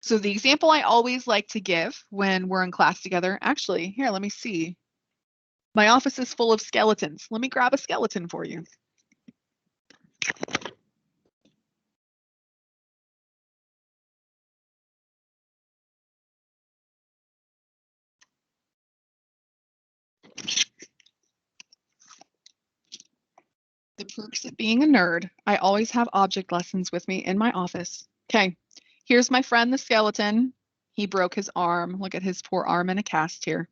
So the example I always like to give when we're in class together, actually, here, let me see. My office is full of skeletons. Let me grab a skeleton for you. The perks of being a nerd. I always have object lessons with me in my office. Okay, here's my friend, the skeleton. He broke his arm. Look at his poor arm in a cast here.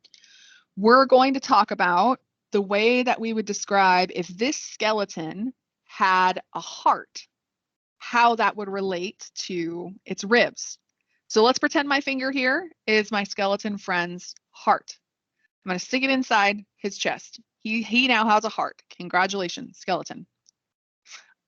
We're going to talk about the way that we would describe if this skeleton had a heart, how that would relate to its ribs. So let's pretend my finger here is my skeleton friend's heart. I'm going to stick it inside his chest. He now has a heart. Congratulations, skeleton.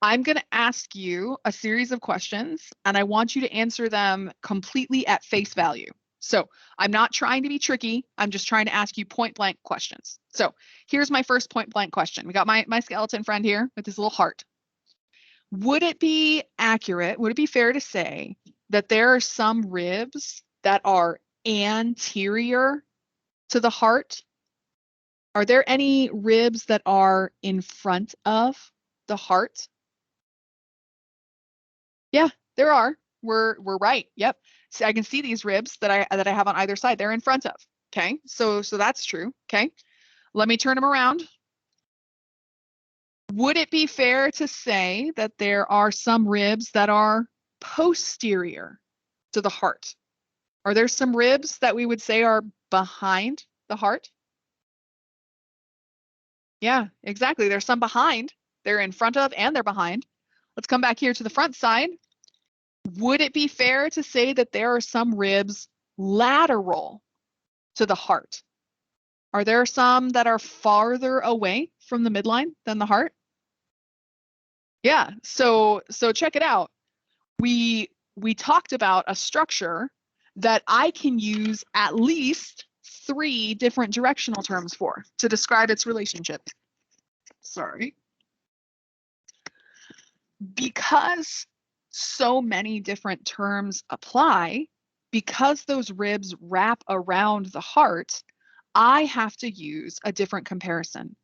I'm going to ask you a series of questions, and I want you to answer them completely at face value. So I'm not trying to be tricky. I'm just trying to ask you point blank questions. So here's my first point blank question. We got my skeleton friend here with his little heart. Would it be accurate, would it be fair to say that there are some ribs that are anterior to the heart? Are there any ribs that are in front of the heart? Yeah, there are. We're right. Yep. See, I can see these ribs that I have on either side. They're in front of. Okay. So that's true. Okay. Let me turn them around. Would it be fair to say that there are some ribs that are posterior to the heart? Are there some ribs that we would say are behind the heart? Yeah, exactly. There's some behind. They're in front of and they're behind. Let's come back here to the front side. Would it be fair to say that there are some ribs lateral to the heart? Are there some that are farther away from the midline than the heart? Yeah, so check it out. We talked about a structure that I can use at least 3 different directional terms for to describe its relationship. Sorry. Because so many different terms apply, because those ribs wrap around the heart, I have to use a different comparison.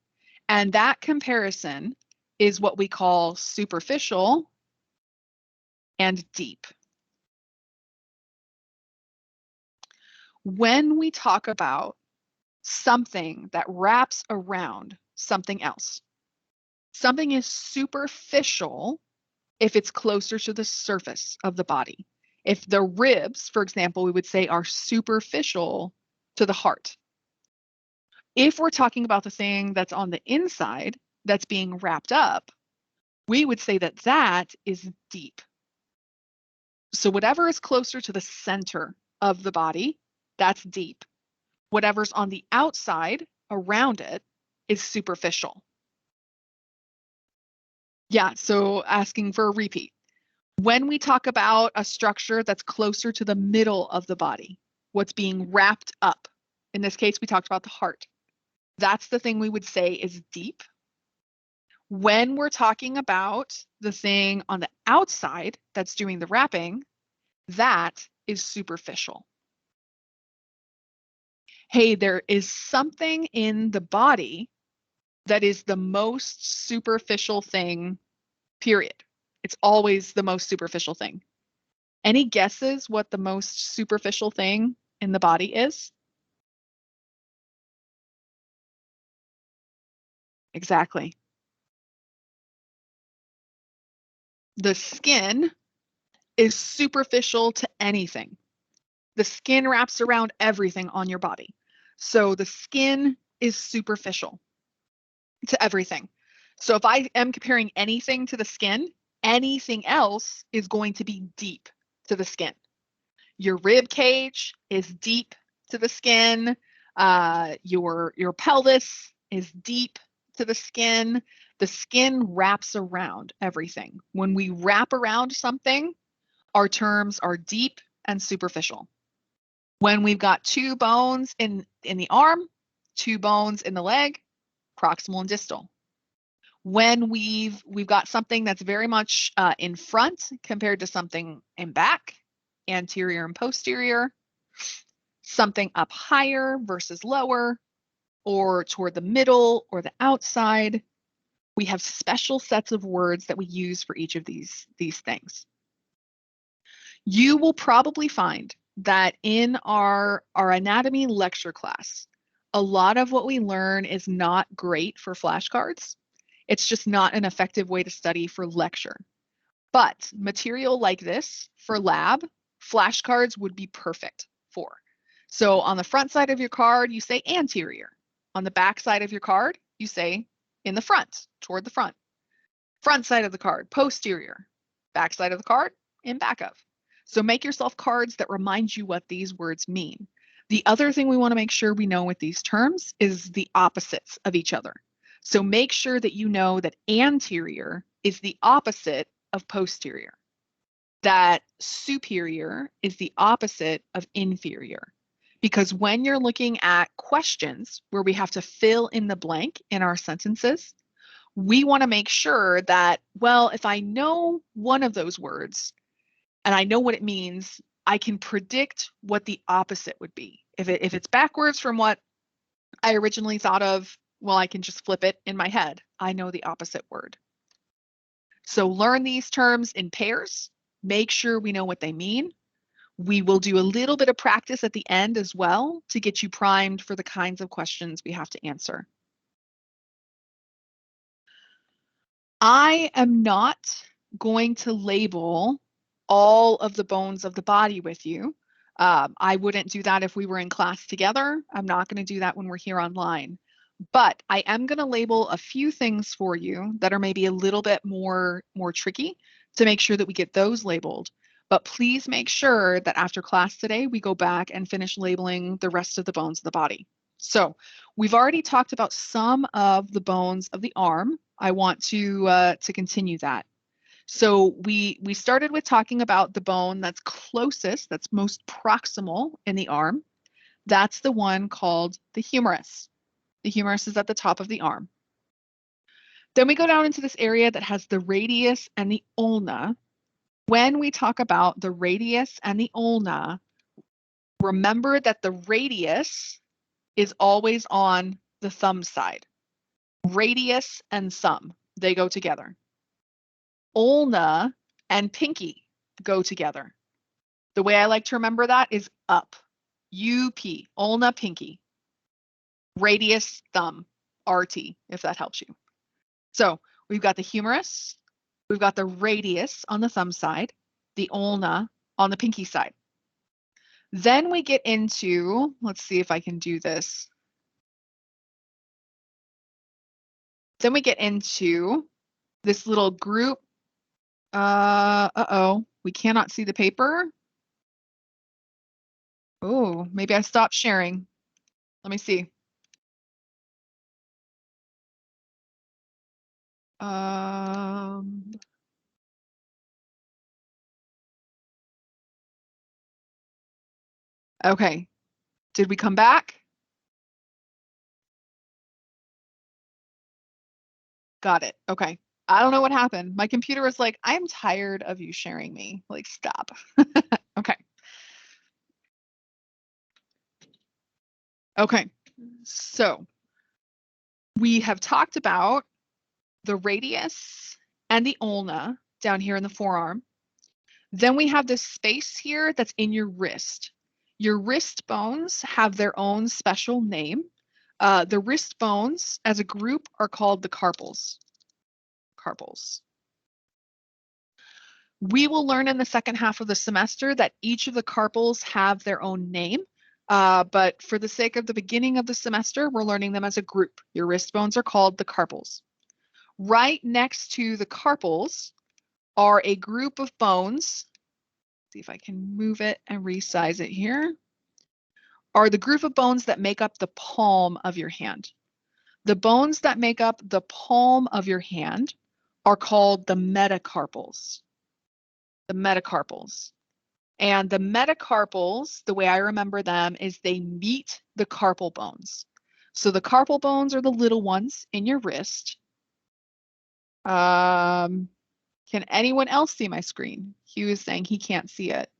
And that comparison is what we call superficial and deep. When we talk about something that wraps around something else, something is superficial if it's closer to the surface of the body. If the ribs, for example, we would say are superficial to the heart. If we're talking about the thing that's on the inside that's being wrapped up, we would say that that is deep. So whatever is closer to the center of the body, that's deep. Whatever's on the outside around it is superficial. Yeah, so asking for a repeat. When we talk about a structure that's closer to the middle of the body, what's being wrapped up, in this case, we talked about the heart. That's the thing we would say is deep. When we're talking about the thing on the outside that's doing the wrapping, that is superficial. Hey, there is something in the body that is the most superficial thing, period. It's always the most superficial thing. Any guesses what the most superficial thing in the body is? Exactly. The skin is superficial to anything. The skin wraps around everything on your body. So the skin is superficial to everything. So if I am comparing anything to the skin, anything else is going to be deep to the skin. Your rib cage is deep to the skin. Your pelvis is deep to the skin. The skin wraps around everything. When we wrap around something, our terms are deep and superficial. When we've got 2 bones in the arm, 2 bones in the leg, proximal and distal. When we've got something that's very much in front compared to something in back, anterior and posterior, something up higher versus lower, or toward the middle or the outside. We have special sets of words that we use for each of these things. You will probably find that in our anatomy lecture class, a lot of what we learn is not great for flashcards. It's just not an effective way to study for lecture. But material like this for lab, flashcards would be perfect for. So on the front side of your card, you say anterior. On the back side of your card, you say in the front, toward the front. Front side of the card, posterior. Back side of the card, in back of. So make yourself cards that remind you what these words mean. The other thing we want to make sure we know with these terms is the opposites of each other. So make sure that you know that anterior is the opposite of posterior, that superior is the opposite of inferior. Because when you're looking at questions where we have to fill in the blank in our sentences, we want to make sure that, well, if I know one of those words and I know what it means, I can predict what the opposite would be. If it's backwards from what I originally thought of, well, I can just flip it in my head. I know the opposite word. So learn these terms in pairs. Make sure we know what they mean. We will do a little bit of practice at the end as well to get you primed for the kinds of questions we have to answer. I am not going to label all of the bones of the body with you. I wouldn't do that if we were in class together. I'm not going to do that when we're here online. But I am going to label a few things for you that are maybe a little bit more tricky to make sure that we get those labeled. But please make sure that after class today, we go back and finish labeling the rest of the bones of the body. So we've already talked about some of the bones of the arm. I want to continue that. So we started with talking about the bone that's closest, that's most proximal in the arm. That's the one called the humerus. The humerus is at the top of the arm. Then we go down into this area that has the radius and the ulna. When we talk about the radius and the ulna, remember that the radius is always on the thumb side. Radius and thumb, they go together. Ulna and pinky go together. The way I like to remember that is up. UP, ulna, pinky. Radius, thumb, RT, if that helps you. So we've got the humerus, we've got the radius on the thumb side, the ulna on the pinky side. Then we get into, let's see if I can do this. Then we get into this little group. Uh-oh, we cannot see the paper. Oh, maybe I stopped sharing. Let me see. Okay, did we come back? Got it. Okay. I don't know what happened. My computer was like, I'm tired of you sharing me. Like, stop. Okay. Okay. So we have talked about the radius and the ulna down here in the forearm. Then we have this space here that's in your wrist. Your wrist bones have their own special name. The wrist bones as a group are called the carpals. Carpals. We will learn in the second half of the semester that each of the carpals have their own name. But for the sake of the beginning of the semester, we're learning them as a group. Your wrist bones are called the carpals. Right next to the carpals are a group of bones. Let's see if I can move it and resize it here. Are the group of bones that make up the palm of your hand. The bones that make up the palm of your hand are called the metacarpals. The metacarpals. And the metacarpals, the way I remember them, is they meet the carpal bones. So the carpal bones are the little ones in your wrist. Can anyone else see my screen? Hugh is saying he can't see it.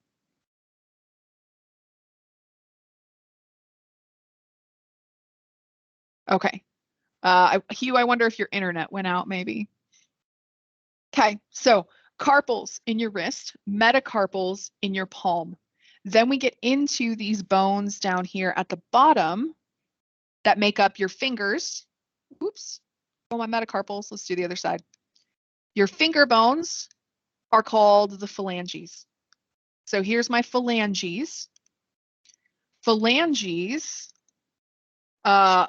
Okay. Hugh, I wonder if your internet went out maybe. Okay, so carpals in your wrist, metacarpals in your palm. Then we get into these bones down here at the bottom that make up your fingers. Oops. Oh, my metacarpals. Let's do the other side. Your finger bones are called the phalanges. So here's my phalanges. Phalanges are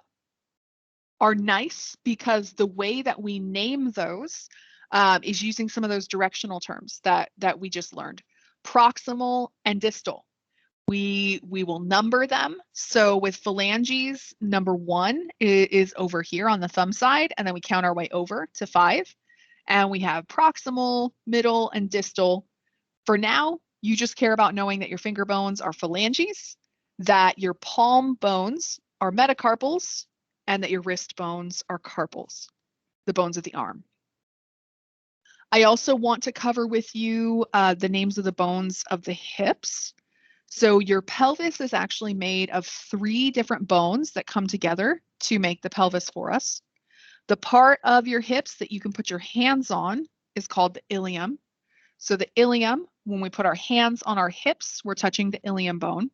nice because the way that we name those is using some of those directional terms that we just learned. Proximal and distal. We will number them. So with phalanges, number 1 is over here on the thumb side, and then we count our way over to 5. And we have proximal, middle, and distal. For now, you just care about knowing that your finger bones are phalanges, that your palm bones are metacarpals, and that your wrist bones are carpals, the bones of the arm. I also want to cover with you the names of the bones of the hips. So your pelvis is actually made of 3 different bones that come together to make the pelvis for us. The part of your hips that you can put your hands on is called the ilium. So the ilium, when we put our hands on our hips, we're touching the ilium bone.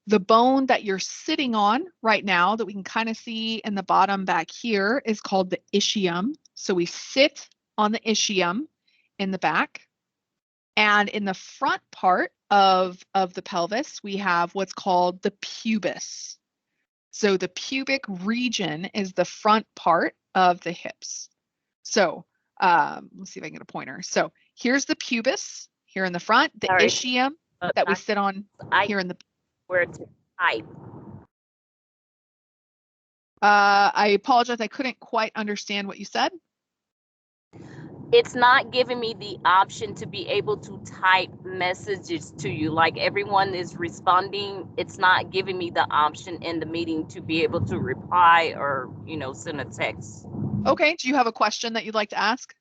The bone that you're sitting on right now that we can kind of see in the bottom back here is called the ischium. So we sit on the ischium in the back. And in the front part of the pelvis, we have what's called the pubis. So the pubic region is the front part of the hips. So let's see if I can get a pointer. So here's the pubis here in the front, the ischium that we sit on here in the. Where to type. I apologize. I couldn't quite understand what you said. It's not giving me the option to be able to type messages to you. Like everyone is responding. It's not giving me the option in the meeting to be able to reply or, send a text. Okay. Do you have a question that you'd like to ask?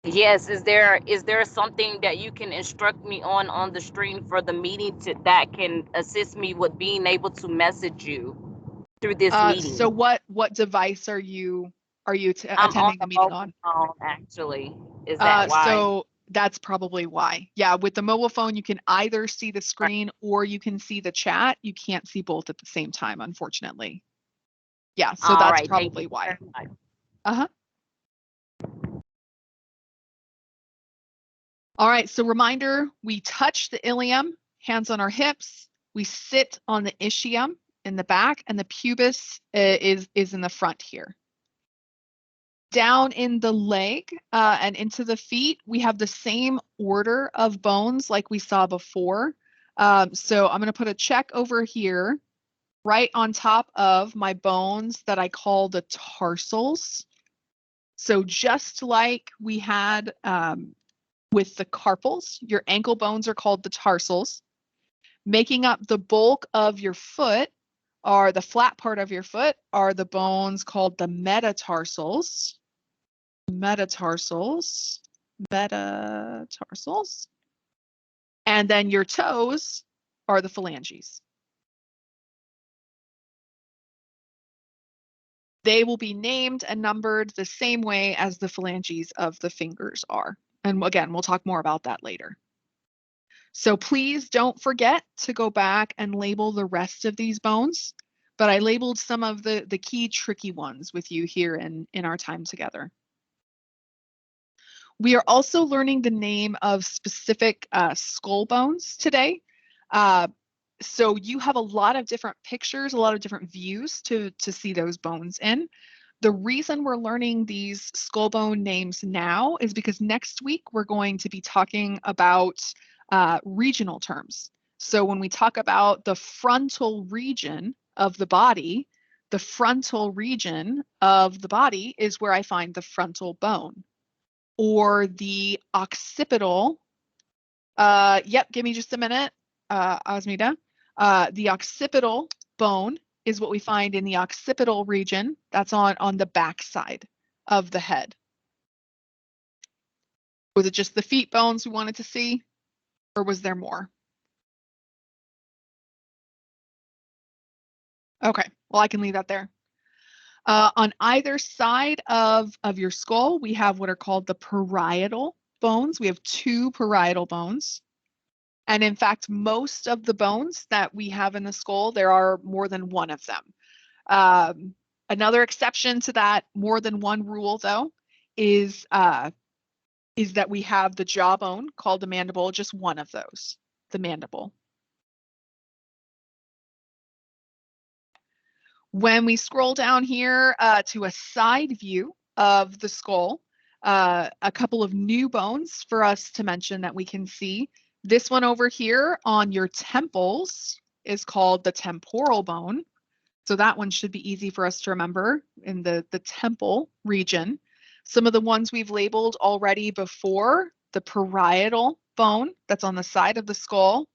Yes. Is there something that you can instruct me on the screen for the meeting that can assist me with being able to message you through this meeting? So what device are you attending the meeting on? Phone, actually. Is that why? So that's probably why. Yeah, with the mobile phone, you can either see the screen or you can see the chat. You can't see both at the same time, unfortunately. Yeah, so that's probably why. Uh-huh. All right, so reminder, we touch the ilium, hands on our hips. We sit on the ischium in the back, and the pubis is in the front here. Down in the leg and into the feet, we have the same order of bones like we saw before. So I'm going to put a check over here right on top of my bones that I call the tarsals. So just like we had with the carpals, your ankle bones are called the tarsals. Making up the bulk of your foot, or the flat part of your foot, are the bones called the metatarsals. Metatarsals. And then your toes are the phalanges. They will be named and numbered the same way as the phalanges of the fingers are. And again, we'll talk more about that later. So please don't forget to go back and label the rest of these bones, but I labeled some of the key tricky ones with you here in our time together. We are also learning the name of specific skull bones today. So you have a lot of different pictures, a lot of different views to see those bones in. The reason we're learning these skull bone names now is because next week we're going to be talking about regional terms. So when we talk about the frontal region of the body, the frontal region of the body is where I find the frontal bone. Or the occipital, yep, give me just a minute, Asmita. The occipital bone is what we find in the occipital region. That's on the back side of the head. Was it just the feet bones we wanted to see, or was there more? Okay. Well, I can leave that there. On either side of your skull, we have what are called the parietal bones. We have 2 parietal bones. And in fact, most of the bones that we have in the skull, there are more than one of them. Another exception to that more than one rule, though, is that we have the jawbone called the mandible, just one of those, the mandible. When we scroll down here to a side view of the skull, a couple of new bones for us to mention that we can see. This one over here on your temples is called the temporal bone. So that one should be easy for us to remember in the temple region. Some of the ones we've labeled already before, the parietal bone that's on the side of the skull,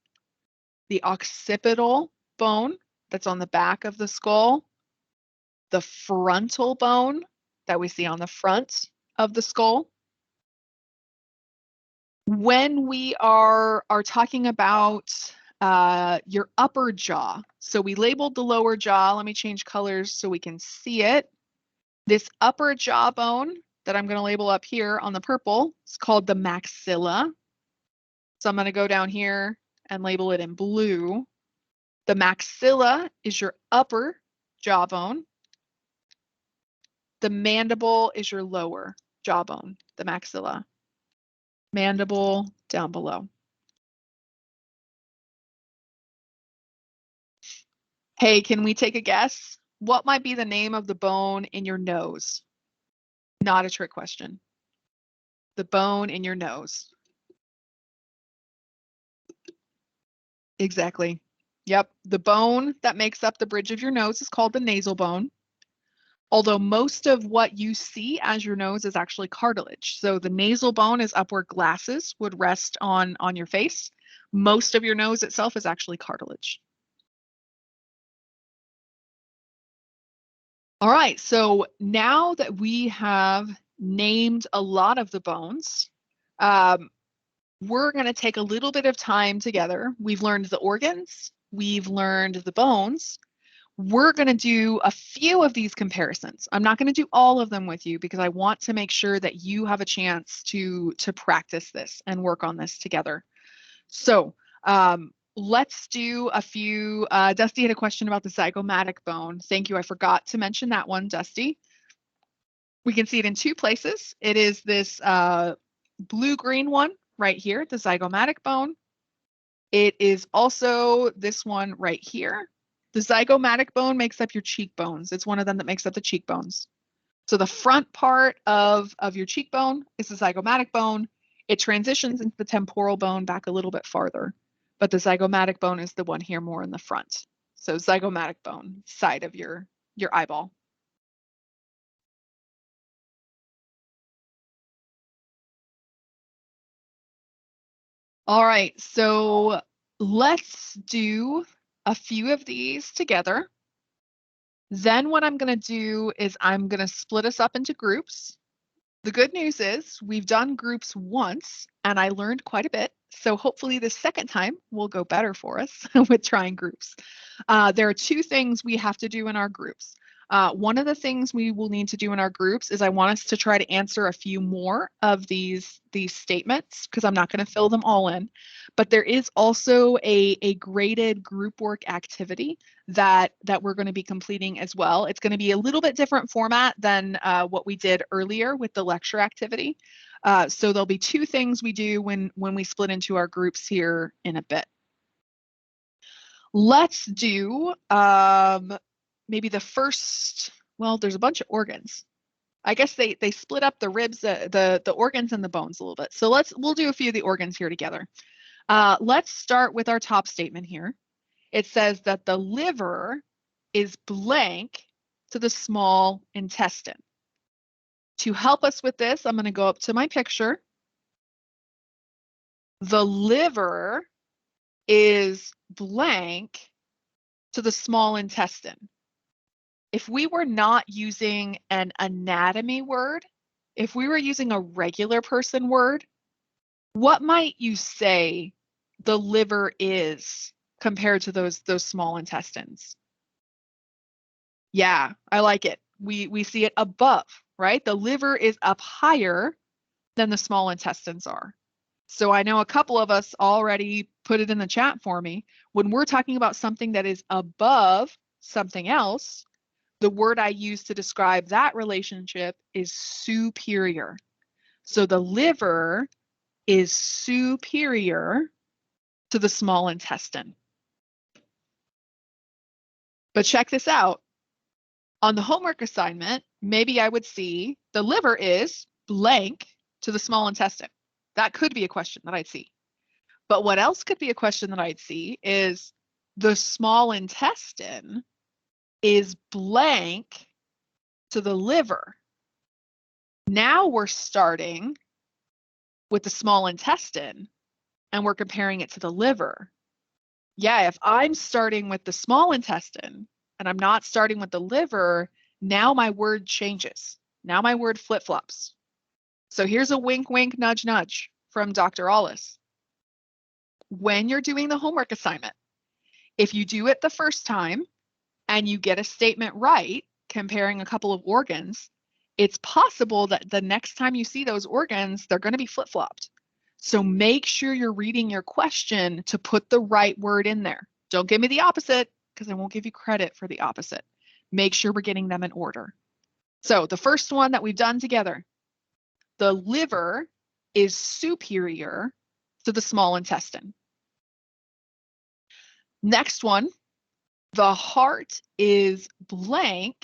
the occipital bone that's on the back of the skull, the frontal bone that we see on the front of the skull. When we are talking about your upper jaw, so we labeled the lower jaw. Let me change colors so we can see it. This upper jawbone that I'm going to label up here on the purple is called the maxilla. So I'm going to go down here and label it in blue. The maxilla is your upper jawbone. The mandible is your lower jawbone, the maxilla. Mandible down below. Hey, can we take a guess? What might be the name of the bone in your nose? Not a trick question. The bone in your nose. Exactly. Yep. The bone that makes up the bridge of your nose is called the nasal bone. Although most of what you see as your nose is actually cartilage. So the nasal bone is up where glasses would rest on your face. Most of your nose itself is actually cartilage. All right, so now that we have named a lot of the bones, we're going to take a little bit of time together. We've learned the organs, we've learned the bones. We're going to do a few of these comparisons. I'm not going to do all of them with you because I want to make sure that you have a chance to practice this and work on this together. So let's do a few. Dusty had a question about the zygomatic bone. Thank you. I forgot to mention that one, Dusty. We can see it in 2 places. It is this blue-green one right here, the zygomatic bone. It is also this one right here. The zygomatic bone makes up your cheekbones. It's one of them that makes up the cheekbones. So the front part of your cheekbone is the zygomatic bone. It transitions into the temporal bone back a little bit farther, but the zygomatic bone is the one here more in the front. So zygomatic bone, side of your eyeball. All right, so let's do a few of these together. Then what I'm going to do is I'm going to split us up into groups. The good news is we've done groups once and I learned quite a bit. So hopefully the second time will go better for us with trying groups. There are 2 things we have to do in our groups. One of the things we will need to do in our groups is I want us to try to answer a few more of these statements because I'm not going to fill them all in. But there is also a graded group work activity that we're going to be completing as well. It's going to be a little bit different format than what we did earlier with the lecture activity. So there'll be 2 things we do when we split into our groups here in a bit. Let's do maybe the first, well, there's a bunch of organs. I guess they split up the ribs, the organs and the bones a little bit. So we'll do a few of the organs here together. Let's start with our top statement here. It says that the liver is blank to the small intestine. To help us with this, I'm going to go up to my picture. The liver is blank to the small intestine. If we were not using an anatomy word, if we were using a regular person word, what might you say the liver is compared to those small intestines? Yeah, I like it. We see it above, right? The liver is up higher than the small intestines are. So I know a couple of us already put it in the chat for me. When we're talking about something that is above something else, the word I use to describe that relationship is superior. So the liver is superior to the small intestine. But check this out. On the homework assignment, maybe I would see the liver is blank to the small intestine. That could be a question that I'd see. But what else could be a question that I'd see is the small intestine is blank to the liver. Now we're starting with the small intestine and we're comparing it to the liver. Yeah, if I'm starting with the small intestine and I'm not starting with the liver, now my word changes. Now my word flip-flops. So here's a wink, wink, nudge, nudge from Dr. Ollis. When you're doing the homework assignment, if you do it the first time and you get a statement right, comparing a couple of organs, it's possible that the next time you see those organs, they're going to be flip-flopped. So make sure you're reading your question to put the right word in there. Don't give me the opposite because I won't give you credit for the opposite. Make sure we're getting them in order. So the first one that we've done together, the liver is superior to the small intestine. Next one, the heart is blank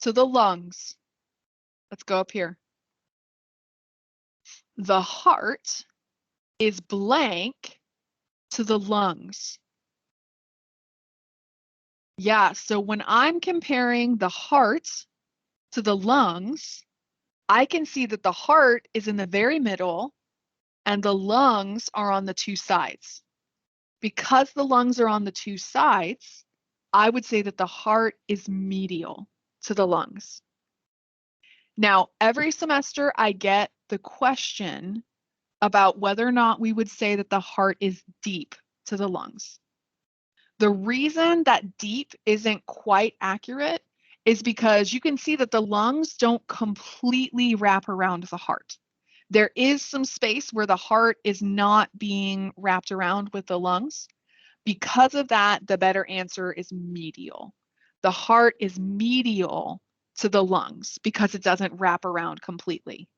to the lungs. Let's go up here. The heart is blank to the lungs. Yeah, so when I'm comparing the heart to the lungs, I can see that the heart is in the very middle and the lungs are on the two sides. Because the lungs are on the two sides, I would say that the heart is medial to the lungs. Now, every semester I get the question about whether or not we would say that the heart is deep to the lungs. The reason that deep isn't quite accurate is because you can see that the lungs don't completely wrap around the heart. There is some space where the heart is not being wrapped around with the lungs. Because of that, the better answer is medial. The heart is medial to the lungs because it doesn't wrap around completely.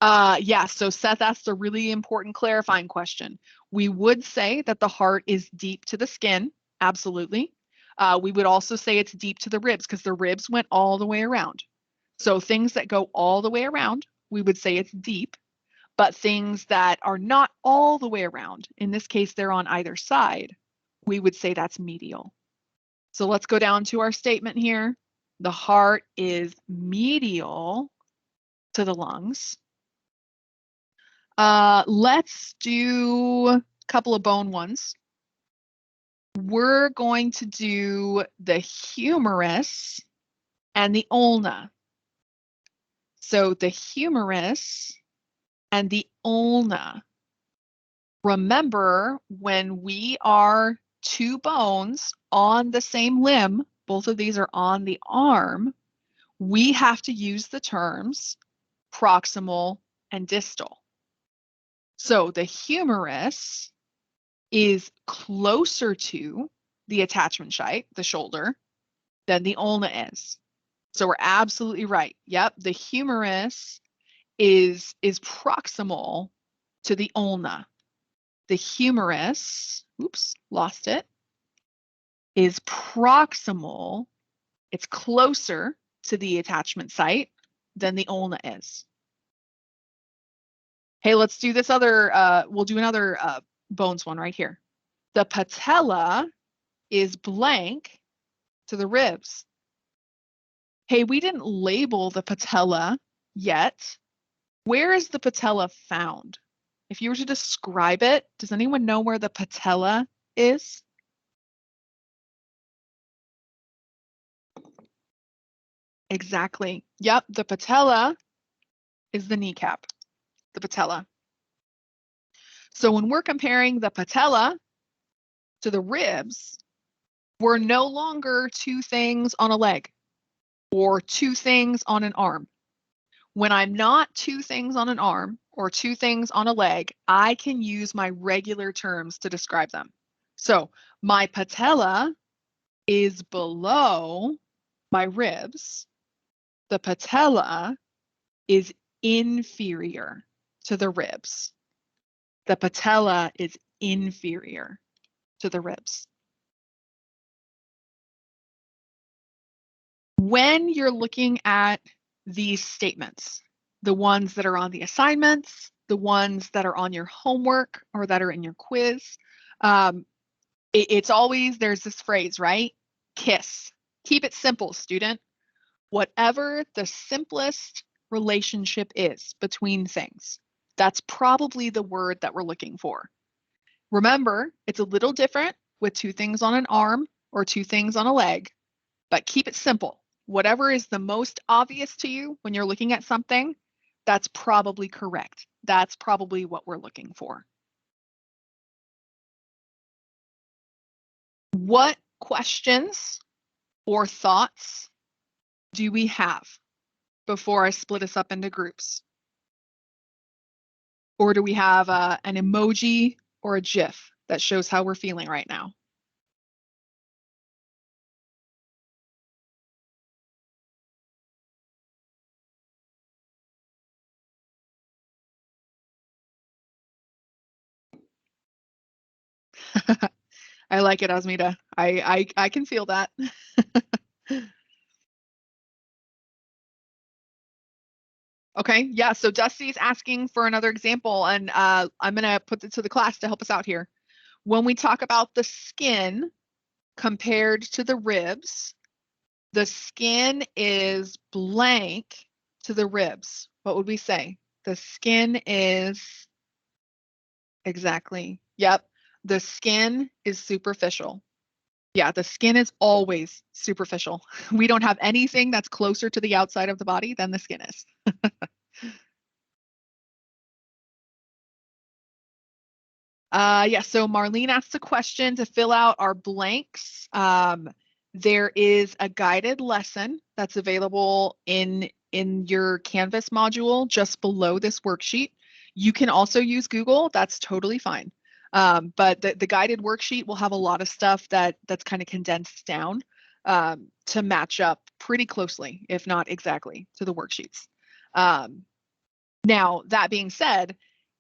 Yeah, so Seth asked a really important clarifying question. We would say that the heart is deep to the skin, absolutely. We would also say it's deep to the ribs because the ribs went all the way around. So things that go all the way around, we would say it's deep, but things that are not all the way around, in this case, they're on either side, we would say that's medial. So let's go down to our statement here. The heart is medial to the lungs. Let's do a couple of bone ones. We're going to do the humerus and the ulna. So the humerus and the ulna. Remember, when we are two bones on the same limb, both of these are on the arm, we have to use the terms proximal and distal. So the humerus is closer to the attachment site, the shoulder, than the ulna is. So we're absolutely right. Yep, the humerus is proximal to the ulna. The humerus, oops, lost it, is proximal. It's closer to the attachment site than the ulna is. Hey, let's do this other, we'll do another bones one right here. The patella is blank to the ribs. Hey, we didn't label the patella yet. Where is the patella found? If you were to describe it, does anyone know where the patella is? Exactly. Yep, the patella is the kneecap, the patella. So when we're comparing the patella to the ribs, We're no longer two things on a leg or two things on an arm. When I'm not two things on an arm or two things on a leg, I can use my regular terms to describe them. So my patella is below my ribs. The patella is inferior to the ribs. The patella is inferior to the ribs. When you're looking at these statements, the ones that are on the assignments, the ones that are on your homework or that are in your quiz, it's always, there's this phrase, right? KISS. Keep it simple, student. Whatever the simplest relationship is between things, that's probably the word that we're looking for. Remember, it's a little different with two things on an arm or two things on a leg, but keep it simple. Whatever is the most obvious to you when you're looking at something, that's probably correct. That's probably what we're looking for. What questions or thoughts do we have before I split us up into groups? Or do we have an emoji or a GIF that shows how we're feeling right now? I like it, Asmita. I can feel that. Okay, yeah, so Dusty's asking for another example, and I'm going to put it to the class to help us out here. When we talk about the skin compared to the ribs, the skin is blank to the ribs. What would we say? The skin is, exactly, yep, the skin is superficial. Yeah, the skin is always superficial. We don't have anything that's closer to the outside of the body than the skin is. Yeah, so Marlene asked a question to fill out our blanks. There is a guided lesson that's available in your Canvas module just below this worksheet. You can also use Google, that's totally fine. But the guided worksheet will have a lot of stuff that's kind of condensed down to match up pretty closely, if not exactly, to the worksheets. Now, that being said,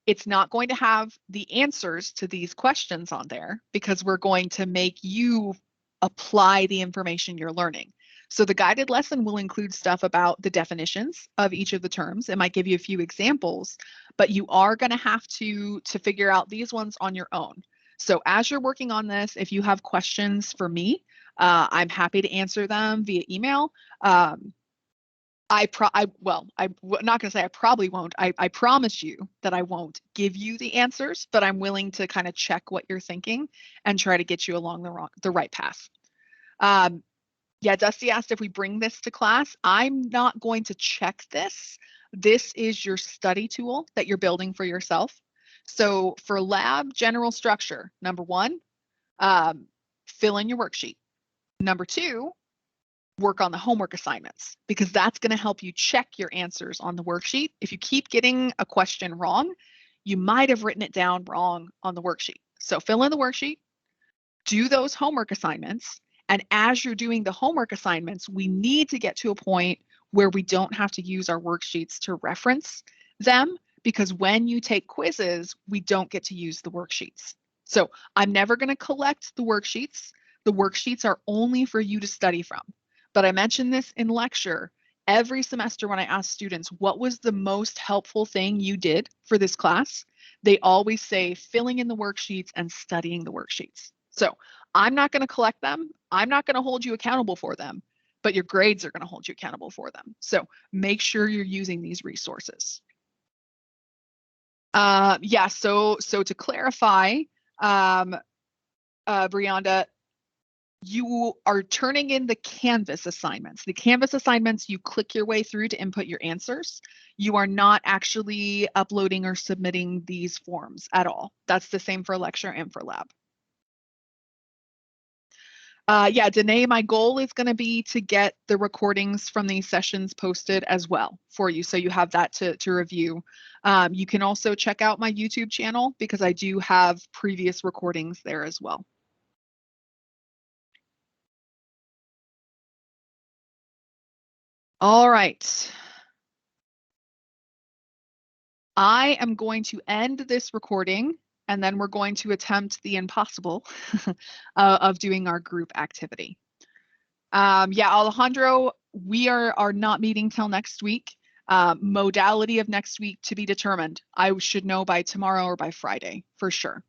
it's not going to have the answers to these questions on there because we're going to make you apply the information you're learning. So the guided lesson will include stuff about the definitions of each of the terms. It might give you a few examples, but you are going to have to figure out these ones on your own. So as you're working on this, if you have questions for me, I'm happy to answer them via email. I'm not going to say I probably won't. I promise you that I won't give you the answers, but I'm willing to kind of check what you're thinking and try to get you along the right path. Yeah, Dusty asked if we bring this to class. I'm not going to check this. This is your study tool that you're building for yourself. So for lab general structure, number one, fill in your worksheet. Number two, work on the homework assignments because that's going to help you check your answers on the worksheet. If you keep getting a question wrong, you might have written it down wrong on the worksheet. So fill in the worksheet, do those homework assignments, and as you're doing the homework assignments, we need to get to a point where we don't have to use our worksheets to reference them because when you take quizzes, we don't get to use the worksheets. So I'm never going to collect the worksheets. The worksheets are only for you to study from. But I mentioned this in lecture. Every semester when I ask students, what was the most helpful thing you did for this class? They always say filling in the worksheets and studying the worksheets. So I'm not going to collect them. I'm not going to hold you accountable for them, but your grades are going to hold you accountable for them. So make sure you're using these resources. Yeah, so to clarify, Brianda, you are turning in the Canvas assignments. The Canvas assignments, you click your way through to input your answers. You are not actually uploading or submitting these forms at all. That's the same for lecture and for lab. Yeah, Danae, my goal is going to be to get the recordings from these sessions posted as well for you, so you have that to review. You can also check out my YouTube channel because I do have previous recordings there as well. All right. I am going to end this recording, and then we're going to attempt the impossible of doing our group activity. Yeah, Alejandro, we are not meeting till next week. Modality of next week to be determined. I should know by tomorrow or by Friday for sure.